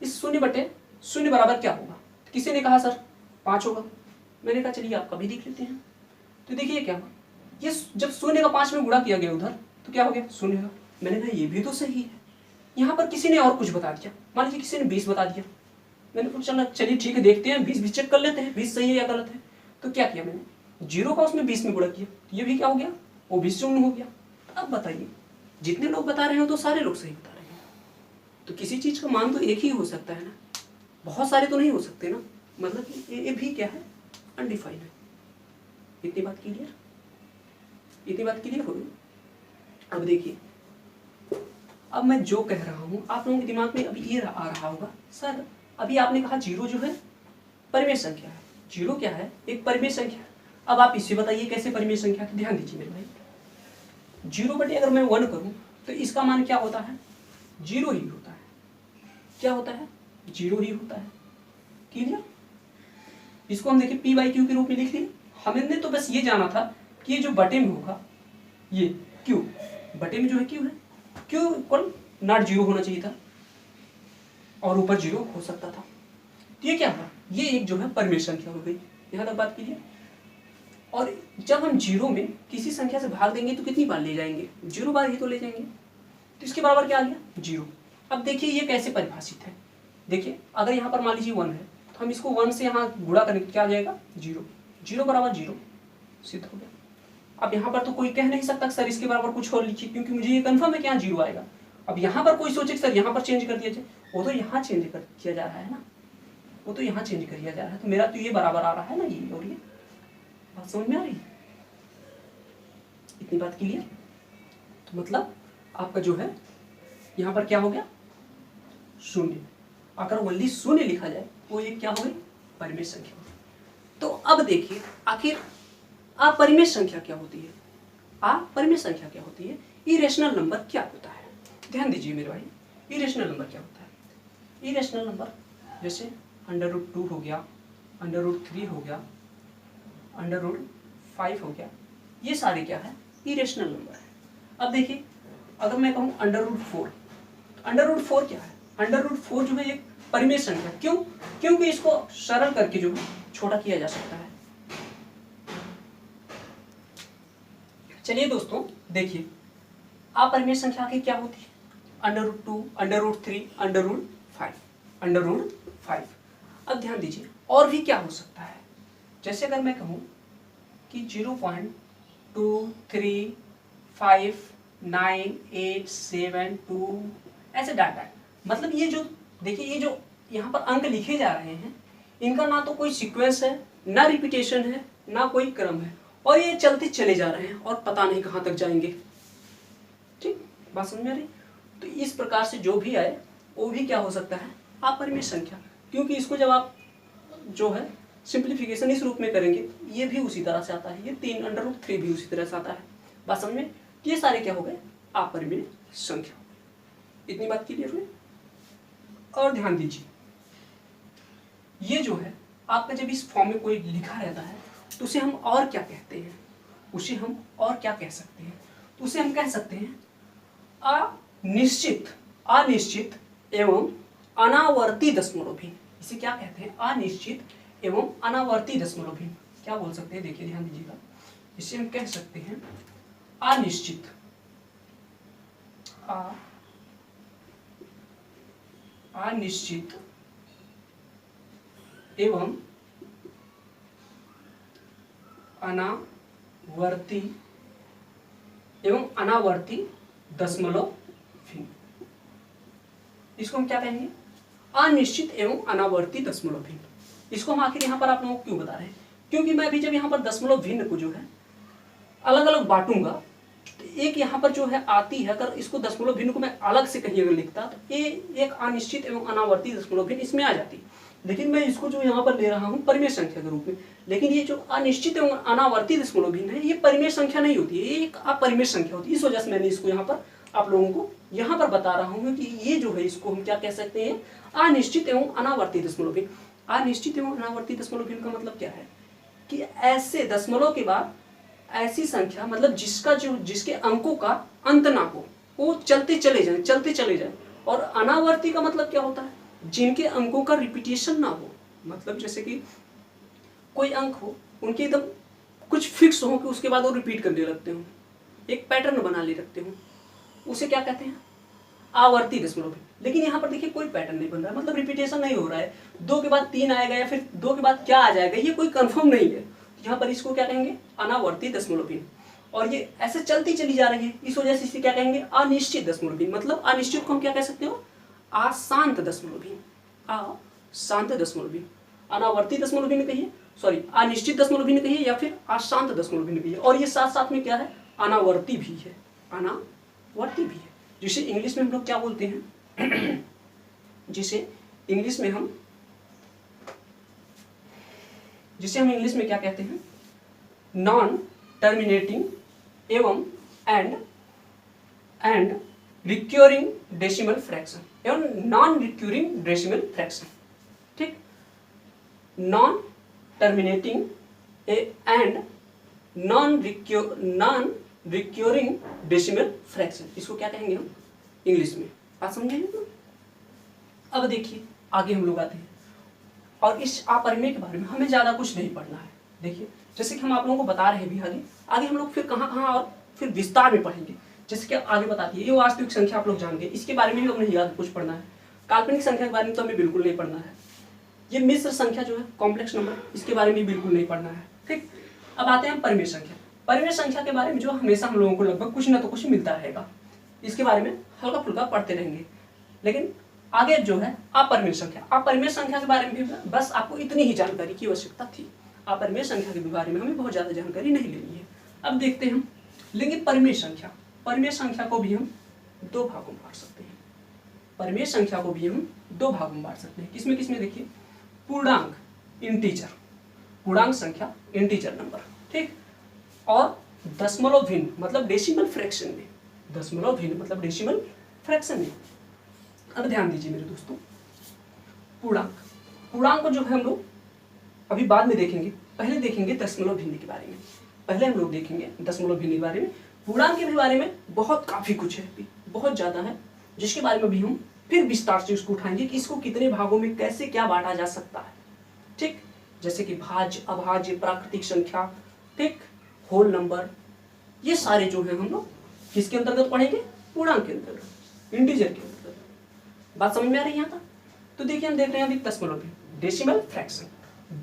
इस 0/0 बराबर क्या होगा। तो किसी ने कहा सर 5 होगा, मैंने कहा चलिए आपका भी देख लेते हैं। तो देखिए क्या हुआ, ये जब 0 का 5 में गुणा किया गया उधर तो क्या हो गया 0 का। मैंने कहा ये भी तो सही है। यहाँ पर किसी ने और कुछ बता दिया, मान लीजिए किसी ने 20 बता दिया, मैंने पूछा चलिए ठीक है देखते हैं 20 भी चेक कर लेते हैं 20 सही है या गलत है। तो क्या किया मैंने 0 का उसमें 20 में गुणा किया, ये भी क्या हो गया वो भी 0 हो गया। अब बताइए जितने लोग बता रहे हो तो सारे लोग सही बता रहे हैं, तो किसी चीज का मान तो एक ही हो सकता है ना, बहुत सारे तो नहीं हो सकते ना, मतलब ये भी क्या है अनडिफाइंड है। इतनी बात क्लियर हो गई। अब देखिए अब मैं जो कह रहा हूँ आप लोगों के दिमाग में अभी ये आ रहा होगा सर अभी आपने कहा 0 जो है परिमेय संख्या है, 0 क्या है एक परिमेय संख्या है। अब आप इसे बताइए कैसे परिमेय संख्या, तो ध्यान दीजिए मेरे भाई 0 अगर मैं 1 करूँ तो इसका मान क्या होता है 0 ही होता है। क्या होता है 0 ही होता है। क्लियर, इसको हम देखिए p/q के रूप में लिख लिए। हमने तो बस ये जाना था कि ये जो बटे में होगा ये q बटे में जो है q है, q = नॉट 0 होना चाहिए था और ऊपर 0 हो सकता था। तो ये क्या हुआ, ये एक जो है परिमेय संख्या हो गई। यहाँ तक बात कीजिए। और जब हम 0 में किसी संख्या से भाग देंगे तो कितनी बार ले जाएंगे 0 बार ही तो ले जाएंगे, तो इसके बराबर क्या आ गया 0। अब देखिए ये कैसे परिभाषित है, देखिए अगर यहाँ पर मान लीजिए 1 है तो हम इसको 1 से यहाँ गुणा करेंगे क्या आ जाएगा 0, 0 = 0 सिद्ध हो गया। अब यहाँ पर तो कोई कह नहीं सकता सर इसके बराबर कुछ और लिखिए, क्योंकि मुझे ये कंफर्म है कि यहाँ 0 आएगा। अब यहाँ पर कोई सोचे सर यहाँ पर चेंज कर दिया जाए, वो तो यहाँ चेंज किया जा रहा है ना, वो तो यहाँ चेंज किया जा रहा है, तो मेरा तो ये बराबर आ रहा है ना ये और ये। बात समझ में आ रही है, इतनी बात क्लियर। तो मतलब आपका जो है यहाँ पर क्या हो गया 0। अगर ओनली 0 लिखा जाए वो ये क्या हो गई परिमेय संख्या। तो अब देखिए आखिर अपरिमेय संख्या क्या होती है, अपरिमेय संख्या क्या होती है, इरेशनल नंबर क्या होता है। ध्यान दीजिए मेरे भाई, इरेशनल नंबर क्या होता है। इरेशनल नंबर जैसे √2 हो गया, √3 हो गया, √5 हो गया, ये सारे क्या है इरेशनल नंबर है। अब देखिए अगर मैं कहूँ √4, तो √4 क्या है, √4 जो है एक परिमेय संख्या। क्यों, क्योंकि इसको सरल करके जो है छोटा किया जा सकता है। चलिए दोस्तों देखिए अपरिमेय संख्या की क्या होती है √2, √3, √5। अब ध्यान दीजिए और भी क्या हो सकता है, जैसे अगर मैं कहूँ कि 0.2359872 ऐसे डाटा, मतलब ये जो देखिए ये जो यहाँ पर अंक लिखे जा रहे हैं इनका ना तो कोई सीक्वेंस है, ना रिपीटेशन है, ना कोई क्रम है, और ये चलते चले जा रहे हैं और पता नहीं कहाँ तक जाएंगे। ठीक, बात समझ में आ रही। तो इस प्रकार से जो भी आए वो भी क्या हो सकता है अपरिमेय संख्या, क्योंकि इसको जब आप जो है सिंप्लीफिकेशन इस रूप में करेंगे ये भी उसी तरह से आता है, ये 3 √3 भी उसी तरह से आता है। बात समझ में, ये सारे क्या हो गए अपरिमेय संख्या। इतनी बात क्लियर हुई। और ध्यान दीजिए ये जो है आपका जब इस फॉर्म में कोई लिखा रहता है तो उसे हम और क्या कहते हैं, उसे हम और क्या कह सकते हैं, तो उसे हम कह सकते हैं अनिश्चित एवं अनावर्ती दशमलव भिन्न। इसे क्या कहते हैं अनिश्चित एवं अनावर्ती दशमलव भिन्न। क्या बोल सकते हैं देखिए ध्यान दीजिएगा, इसे हम कह सकते हैं अनिश्चित एवं अनावर्ती दशमलव भिन्न। इसको हम क्या कहेंगे अनिश्चित एवं अनावर्ती दशमलव भिन्न। इसको हम आखिर यहाँ पर आप लोगों को क्यों बता रहे हैं, क्योंकि मैं अभी जब यहाँ पर दशमलव भिन्न को जो है अलग अलग बांटूंगा तो एक यहाँ पर जो है आती है, अगर इसको दशमलव भिन्न को मैं अलग से कहीं अगर लिखता तो ये एक अनिश्चित एवं अनावर्ती दशमलव भिन्न इसमें आ जाती। लेकिन मैं इसको जो यहाँ पर ले रहा हूँ परिमेय संख्या के रूप में। लेकिन ये जो अनिश्चित एवं अनावर्ती दशमलव भिन्न है, ये परिमेय संख्या नहीं होती है, ये एक अपरिमेय संख्या होती है। इस वजह से मैंने इसको यहाँ पर आप लोगों को यहाँ पर बता रहा हूँ कि ये जो है इसको हम क्या कह सकते हैं, अनिश्चित एवं अनावर्ती दशमलव भिन्न। अनिश्चित एवं अनावर्ती दशमलव भिन्न का मतलब क्या है कि ऐसे दशमलव के बाद ऐसी संख्या, मतलब जिसके अंकों का अंत ना हो, वो चलते चले जाए। और अनावर्ती का मतलब क्या होता है, जिनके अंकों का रिपीटेशन ना हो, मतलब जैसे कि कोई अंक हो, उनके एकदम कुछ फिक्स हो कि उसके बाद वो रिपीट करने लगते हो, एक पैटर्न बना ले रखते हो, उसे क्या कहते हैं, आवर्ती दशमलव भिन्न। लेकिन यहाँ पर देखिए कोई पैटर्न नहीं बन रहा है, मतलब रिपीटेशन नहीं हो रहा है, 2 के बाद 3 आएगा या फिर 2 के बाद क्या आ जाएगा, ये कोई कंफर्म नहीं है। यहाँ पर इसको क्या कहेंगे, अनावर्ती दशमलव भिन्न। और ये ऐसे चलती चली जा रही है, इस वजह से इसे क्या कहेंगे, अनिश्चित दशमलव भिन्न। मतलब अनिश्चित को हम क्या कह सकते हो, अशांत दशमलव भिन्न, अशांत दशमलव भिन्न। अनावर्ती दशमलव भिन्न कहिए, सॉरी अनिश्चित दशमलव भिन्न कहिए या फिर अशांत दशमलव भिन्न कहिए। और ये साथ साथ में क्या है, अनावर्ती भी है, अनावर्ती भी है, जिसे इंग्लिश में हम लोग क्या बोलते हैं जिसे इंग्लिश में हम क्या कहते हैं, नॉन टर्मिनेटिंग एवं एंड रिक्योरिंग डेसिमल फ्रैक्शन एवं नॉन रिक्योरिंग डेसिमल फ्रैक्शन। ठीक, non terminating and non recurring decimal fraction, इसको क्या कहेंगे हम इंग्लिश में, बात समझेंगे ना। अब देखिए आगे हम लोग आते हैं, और इस अपरिमेय के बारे में हमें ज्यादा कुछ नहीं पढ़ना है। देखिए जैसे कि हम आप लोगों को बता रहे हैं भी, आगे हम लोग फिर कहाँ और फिर विस्तार में पढ़ेंगे। जैसे कि आगे बताती है, ये वास्तविक संख्या आप लोग जान गए, इसके बारे में भी हमें याद कुछ पढ़ना है। काल्पनिक संख्या के बारे में तो हमें बिल्कुल नहीं पढ़ना है। ये मिश्र संख्या जो है, कॉम्प्लेक्स नंबर, इसके बारे में बिल्कुल नहीं पढ़ना है। ठीक, अब आते हैं परिमेय संख्या। परिमेय संख्या के बारे में जो हमेशा हम लोगों को लगभग कुछ ना तो कुछ मिलता रहेगा, इसके बारे में हल्का फुल्का पढ़ते रहेंगे। लेकिन आगे जो है अपरिमेय संख्या, अपरिमेय संख्या के बारे में भी बस आपको इतनी ही जानकारी की आवश्यकता थी। अपरिमेय संख्या के बारे में हमें बहुत ज्यादा जानकारी नहीं लेनी है। अब देखते हैं हम लेंगे परिमेय संख्या। परिमेय संख्या को भी हम 2 भागों में बांट सकते हैं। परिमेय संख्या को भी हम 2 भागों में बांट सकते हैं। किसमें किसमें, देखिए पूर्णांक इंटीजर, पूर्णांक संख्या इंटीजर नंबर, ठीक, और दशमलव भिन्न मतलब डेसिमल फ्रैक्शन में, दशमलव भिन्न मतलब डेसिमल फ्रैक्शन में। अब ध्यान दीजिए मेरे दोस्तों, पूर्णांक जो है हम लोग अभी बाद में देखेंगे, पहले देखेंगे दशमलव भिन्न के बारे में। पहले हम लोग देखेंगे दशमलव भिन्न के बारे में। पूर्णांक के भी बारे में बहुत काफी कुछ है, बहुत ज्यादा है, जिसके बारे में भी हम फिर विस्तार से उसको उठाएंगे कि इसको कितने भागों में कैसे क्या बांटा जा सकता है। ठीक, जैसे कि भाज्य, अभाज्य, प्राकृतिक संख्या, ठीक, होल नंबर, ये सारे जो है हम लोग किसके अंतर्गत पढ़ेंगे, पूर्णांक के अंतर्गत, इंटीजर के अंतर्गत। बात समझ में आ रही है यहाँ तक? तो देखिए हम देख रहे हैं अभी दशमलव भिन्न, डेसिमल फ्रैक्शन।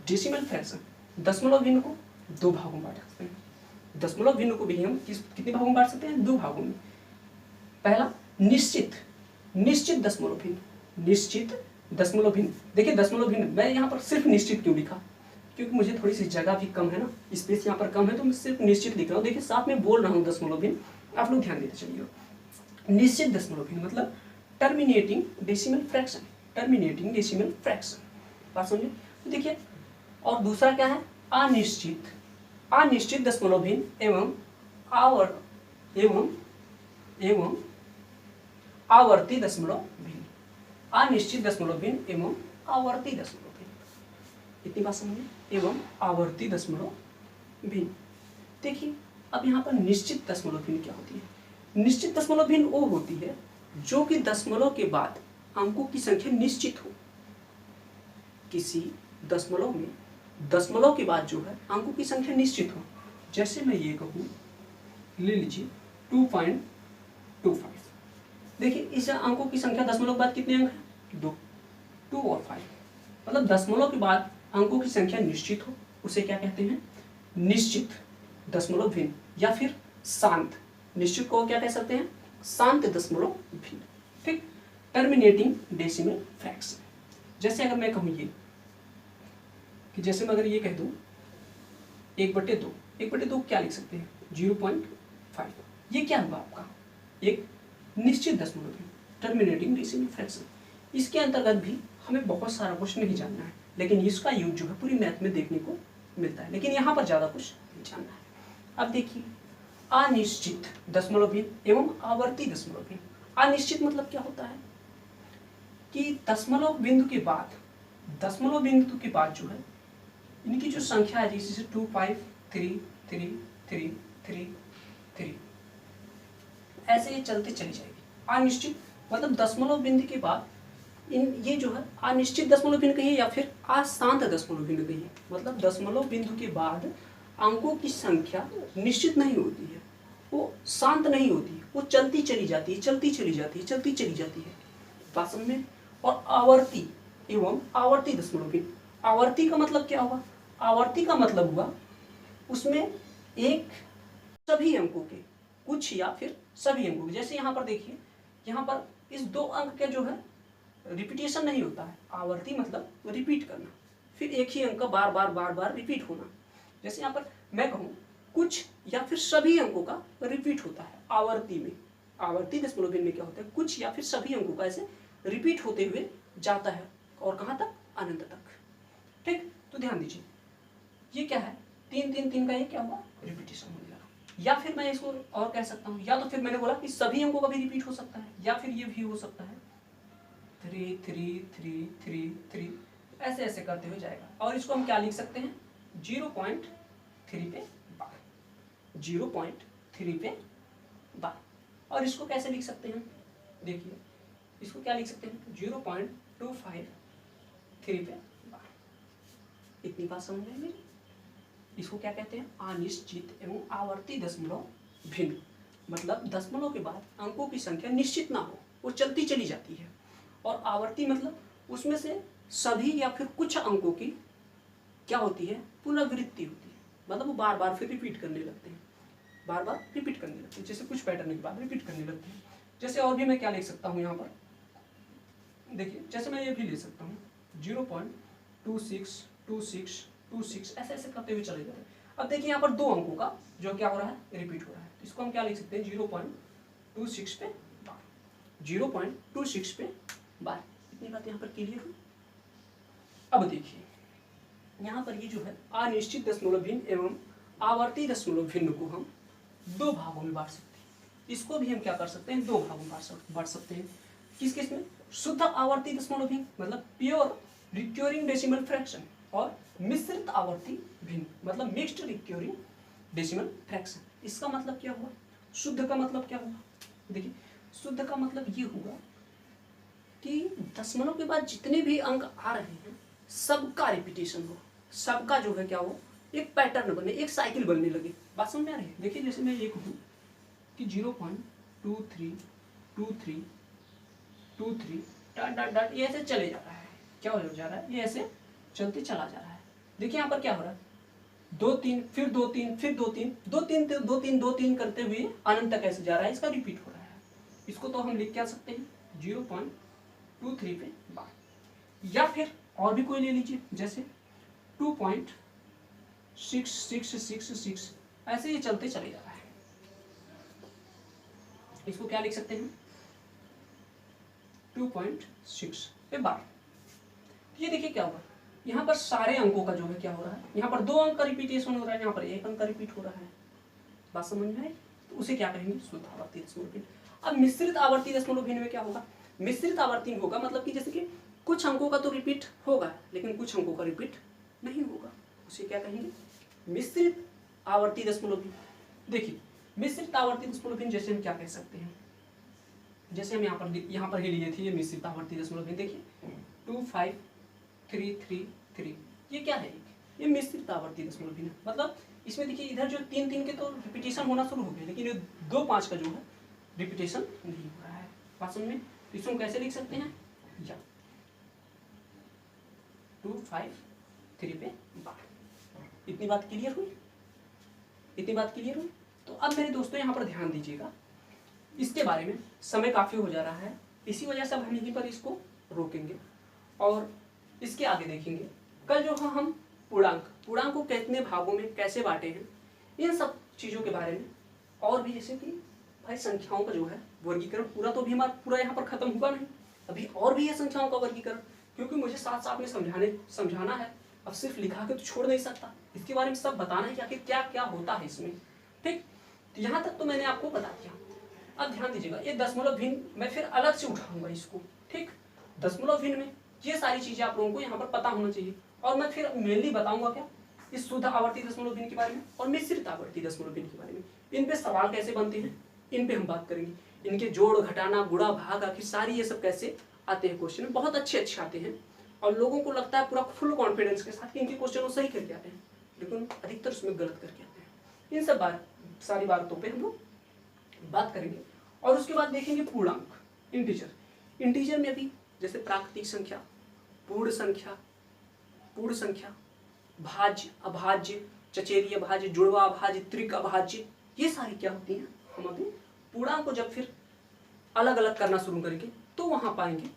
डेसिमल फ्रैक्शन, दशमलव भिन्न को 2 भागों में बांट सकते हैं। दशमलव भिन्न को भी हम कितने भागों में बांट सकते हैं, 2 भागों में। पहला निश्चित दशमलव भिन्न, निश्चित दशमलव भिन्न। देखिए दशमलव भिन्न, मैं यहाँ पर सिर्फ निश्चित क्यों लिखा, क्योंकि मुझे थोड़ी सी जगह भी कम है ना, स्पेस यहाँ पर कम है, तो मैं सिर्फ निश्चित लिख रहा हूँ। देखिए साथ में बोल रहा हूँ दशमलव भिन्न, आप लोग ध्यान देते चलिए। निश्चित दशमलव भिन्न मतलब terminating decimal fraction, terminating decimal fraction, बात समझिए। तो देखिए, और दूसरा क्या है, अनिश्चित दशमलव भिन्न एवं आवर्ती दशमलव भिन्न, अनिश्चित दशमलव भिन्न एवं आवर्ती दशमलव भिन्न, इतनी बात समझिए, एवं आवर्ती दशमलव भिन्न। देखिए अब यहाँ पर निश्चित दशमलव भिन्न क्या होती है। निश्चित दशमलव भिन्न वो होती है जो कि दशमलव के बाद अंकों की संख्या निश्चित हो। किसी दशमलव में दशमलव के बाद जो है अंकों की संख्या निश्चित हो। जैसे मैं ये कहूँ, ले लीजिए 2.25, देखिए इस अंकों की संख्या दशमलव के बाद कितने अंक हैं, 2 और 5, मतलब दशमलव के बाद अंकों की संख्या निश्चित हो, उसे क्या कहते हैं, निश्चित दशमलव भिन्न, या फिर शांत। निश्चित को क्या कह सकते हैं, शांत दशमलव भिन्न। ठीक, टर्मिनेटिंग डेसिमल फ्रैक्शन। जैसे अगर मैं कहूँ ये कि जैसे मैं अगर ये कह दूँ 1/2 क्या लिख सकते हैं, 0.5, ये क्या हुआ आपका, एक निश्चित दशमलव भिन्न, टर्मिनेटिंग डेसिमल फ्रैक्शन। इसके अंतर्गत भी हमें बहुत सारा कुछ नहीं जानना है, लेकिन इसका यूज जो है पूरी मैथ में देखने को मिलता है, लेकिन यहाँ पर ज़्यादा कुछ नहीं जानना है। अब देखिए, अनिश्चित दशमलव भिन्न एवं आवर्ती दशमलव भिन्न। अनिश्चित मतलब क्या होता है कि दशमलव बिंदु के बाद जो है इनकी जो संख्या है, जैसे 2 5 3 3 3 3 3 ऐसे ये चलते चली जाएगी। अनिश्चित मतलब दशमलव बिंदु के बाद ये जो है अनिश्चित दशमलव बिंदु कहिए या फिर अशांत दशमलव बिंदु कहिए, मतलब दशमलव बिंदु के बाद अंकों की संख्या निश्चित नहीं होती है, वो शांत नहीं होती है, वो चलती चली जाती है, चलती चली जाती है। बात समझ में। और आवर्ती एवं आवर्ती दशमलव बिंदु। आवर्ती का मतलब क्या हुआ? आवर्ती का मतलब हुआ उसमें एक सभी अंकों के, कुछ या फिर सभी अंकों के, जैसे यहाँ पर देखिए, यहाँ पर इस 2 अंक के जो है रिपीटेशन नहीं होता है। आवर्ती मतलब रिपीट करना, फिर एक ही अंक का बार बार रिपीट होना। जैसे यहाँ पर मैं कहूँ कुछ या फिर सभी अंकों का रिपीट होता है आवर्ती में। आवर्ती दशमलव बिंदु में क्या होता है? कुछ या फिर सभी अंकों का ऐसे रिपीट होते हुए जाता है, और कहाँ तक? अनंत तक। ठीक, तो ध्यान दीजिए, ये क्या है? 3 3 3 का ये क्या हुआ? रिपीटेशन होने लगा। या फिर मैं इसको और कह सकता हूँ, या तो फिर मैंने बोला कि सभी अंकों का भी रिपीट हो सकता है, या फिर ये भी हो सकता है 3 3 3 3 3 ऐसे ऐसे करते हुए जाएगा। और इसको हम क्या लिख सकते हैं? 0.3 पे बार, 0.3 पे बार। और इसको कैसे लिख सकते हैं? देखिए, इसको क्या लिख सकते हैं? 0.253 पे बार। इतनी बात समझ में मेरी? इसको क्या कहते हैं? अनिश्चित एवं आवर्ती दशमलव भिन्न। मतलब दशमलव के बाद अंकों की संख्या निश्चित ना हो, वो चलती चली जाती है। और आवर्ती मतलब उसमें से सभी या फिर कुछ अंकों की क्या होती है? पुनरावृत्ति होती है, मतलब वो बार बार फिर रिपीट करने लगते हैं, बार बार रिपीट करने लगते हैं, जैसे कुछ पैटर्न के बाद रिपीट करने लगते हैं। जैसे और भी मैं क्या लिख सकता हूँ यहाँ पर? देखिए, जैसे मैं ये भी ले सकता हूँ 0.262626 ऐसे ऐसे करते हुए चले जाते हैं। अब देखिए, यहाँ पर 2 अंकों का जो क्या हो रहा है? रिपीट हो रहा है। इसको हम क्या लिख सकते हैं? 0.26 पे बार, 0.26 पे बार। इतनी बात यहाँ पर क्लियर हुई? अब देखिए, यहाँ पर ये जो है अनिश्चित दशमलव भिन्न एवं आवर्ती दशमलव भिन्न को हम 2 भागों में बांट सकते हैं। इसको भी हम क्या कर सकते हैं? 2 भागों में बांट सकते हैं। किस किस में? शुद्ध आवर्ती दशमलव भिन्न मतलब प्योर रिक्योरिंग डेसिमल फ्रैक्शन, और मिश्रित आवर्ती भिन्न मतलब मिक्स्ड रिक्योरिंग डेसिमल फ्रैक्शन। इसका मतलब क्या हुआ? शुद्ध का मतलब क्या हुआ? देखिए, शुद्ध का मतलब ये हुआ कि दशमलव के बाद जितने भी अंक आ रहे हैं सबका रिपीटेशन हो, सबका जो है क्या हो? एक पैटर्न बने, एक साइकिल बनने लगे। बात समझ में आ रही है? देखिए, जैसे मैं ये कहूँ कि 0.232323 डॉट डॉट डॉट ये ऐसे चले जा रहा है। क्या हो जा रहा है? ये ऐसे चलते चला जा रहा है। देखिए यहाँ पर क्या हो रहा है? 2 3 फिर 2 3 फिर 2 3 2 3 2 3 2 3 करते हुए अनंत तक ऐसे जा रहा है। इसका रिपीट हो रहा है। इसको तो हम लिख क्या सकते हैं? 0.23 पे बार। या फिर और भी कोई ले लीजिए, जैसे 2.6666 ऐसे ये चलते चले जा रहा है। इसको क्या लिख सकते हैं? 2.6 पे बार। ये देखिए क्या हुआ, यहाँ पर सारे अंकों का जो है क्या हो रहा है? यहाँ पर 2 अंक का रिपीटेशन हो रहा है, यहाँ पर 1 अंक का रिपीट हो रहा है। बात समझ में आई? तो उसे क्या कहेंगे? शुद्ध आवर्ती दशमलव भिन्न। अब मिश्रित आवर्ती दशमलव भिन्न में क्या होगा? मिश्रित आवर्ती होगा मतलब कि जैसे कि कुछ अंकों का तो रिपीट होगा, लेकिन कुछ अंकों का रिपीट नहीं होगा। उसे क्या कहेंगे? मिश्रित आवर्ती दशमलव भिन्न। देखिए, मिश्रित आवर्ती दशमलव भिन्न जैसे हम क्या कह सकते हैं? जैसे हम यहाँ पर ही लिए थे ये मिश्रित आवर्ती दशमलव भिन्न। देखिए 25333 ये क्या है? ये मिश्रित आवर्ती दशमलव भिन्न। मतलब इसमें देखिए, इधर जो 3 3 के तो रिपीटेशन होना शुरू हो गया, लेकिन ये 2 5 का जो है रिपीटेशन नहीं हो रहा है। बात समझ में? तो इसको कैसे लिख सकते हैं? या 253 पे बार। इतनी बात क्लियर हुई? इतनी बात क्लियर हुई? तो अब मेरे दोस्तों यहाँ पर ध्यान दीजिएगा, इसके बारे में समय काफ़ी हो जा रहा है, इसी वजह से अब हम यहीं पर इसको रोकेंगे और इसके आगे देखेंगे। कल जो है हम पूर्णांक को कितने भागों में कैसे बांटे हैं, इन सब चीज़ों के बारे में, और भी जैसे कि भाई संख्याओं का जो है वर्गीकरण पूरा तो भी हमारा पूरा यहाँ पर खत्म हुआ नहीं, अभी और भी है संख्याओं का वर्गीकरण, क्योंकि मुझे साथ साथ में समझाना है। अब सिर्फ लिखा के तो छोड़ नहीं सकता, इसके बारे में सब बताना है कि आखिर क्या क्या होता है इसमें। ठीक, तो यहाँ तक तो मैंने आपको बता दिया। अब ध्यान दीजिएगा, ये दशमलव भिन्न मैं फिर अलग से उठाऊंगा इसको। ठीक, दशमलव भिन्न में ये सारी चीजें आप लोगों को यहाँ पर पता होना चाहिए। और मैं फिर मेनली बताऊंगा क्या, इस शुद्ध आवर्ती दशमलव भिन्न के बारे में और मिश्रित आवर्ती दशमलव भिन्न के बारे में। इन पे सवाल कैसे बनते हैं, इन पे हम बात करेंगे। इनके जोड़, घटाना, गुणा, भाग, आखिर सारी ये सब कैसे आते हैं क्वेश्चन, बहुत अच्छे आते हैं। और लोगों को लगता है पूरा फुल कॉन्फिडेंस के साथ कि इनके क्वेश्चन वो सही करके आते हैं, लेकिन अधिकतर उसमें गलत करके आते हैं। इन सब सारी बातों पे हम लोग बात करेंगे। और उसके बाद देखेंगे पूर्णांक, इंटीजर। इंटीजर में भी जैसे प्राकृतिक संख्या, पूर्ण संख्या, भाज्य, अभाज्य, चचेरी अभाज्य, जुड़वा अभाज्य, त्रिक अभाज्य, ये सारी क्या होती हैं, हम अभी पूर्णांक को जब फिर अलग अलग करना शुरू करेंगे तो वहां पाएंगे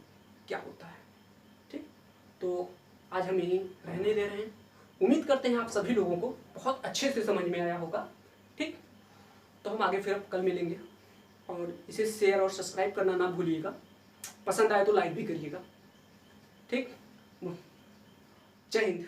क्या होता है। ठीक, तो आज हम यहीं रहने दे रहे हैं। उम्मीद करते हैं आप सभी लोगों को बहुत अच्छे से समझ में आया होगा। ठीक, तो हम आगे फिर कल मिलेंगे। और इसे शेयर और सब्सक्राइब करना ना भूलिएगा, पसंद आए तो लाइक भी करिएगा। ठीक, जय हिंद।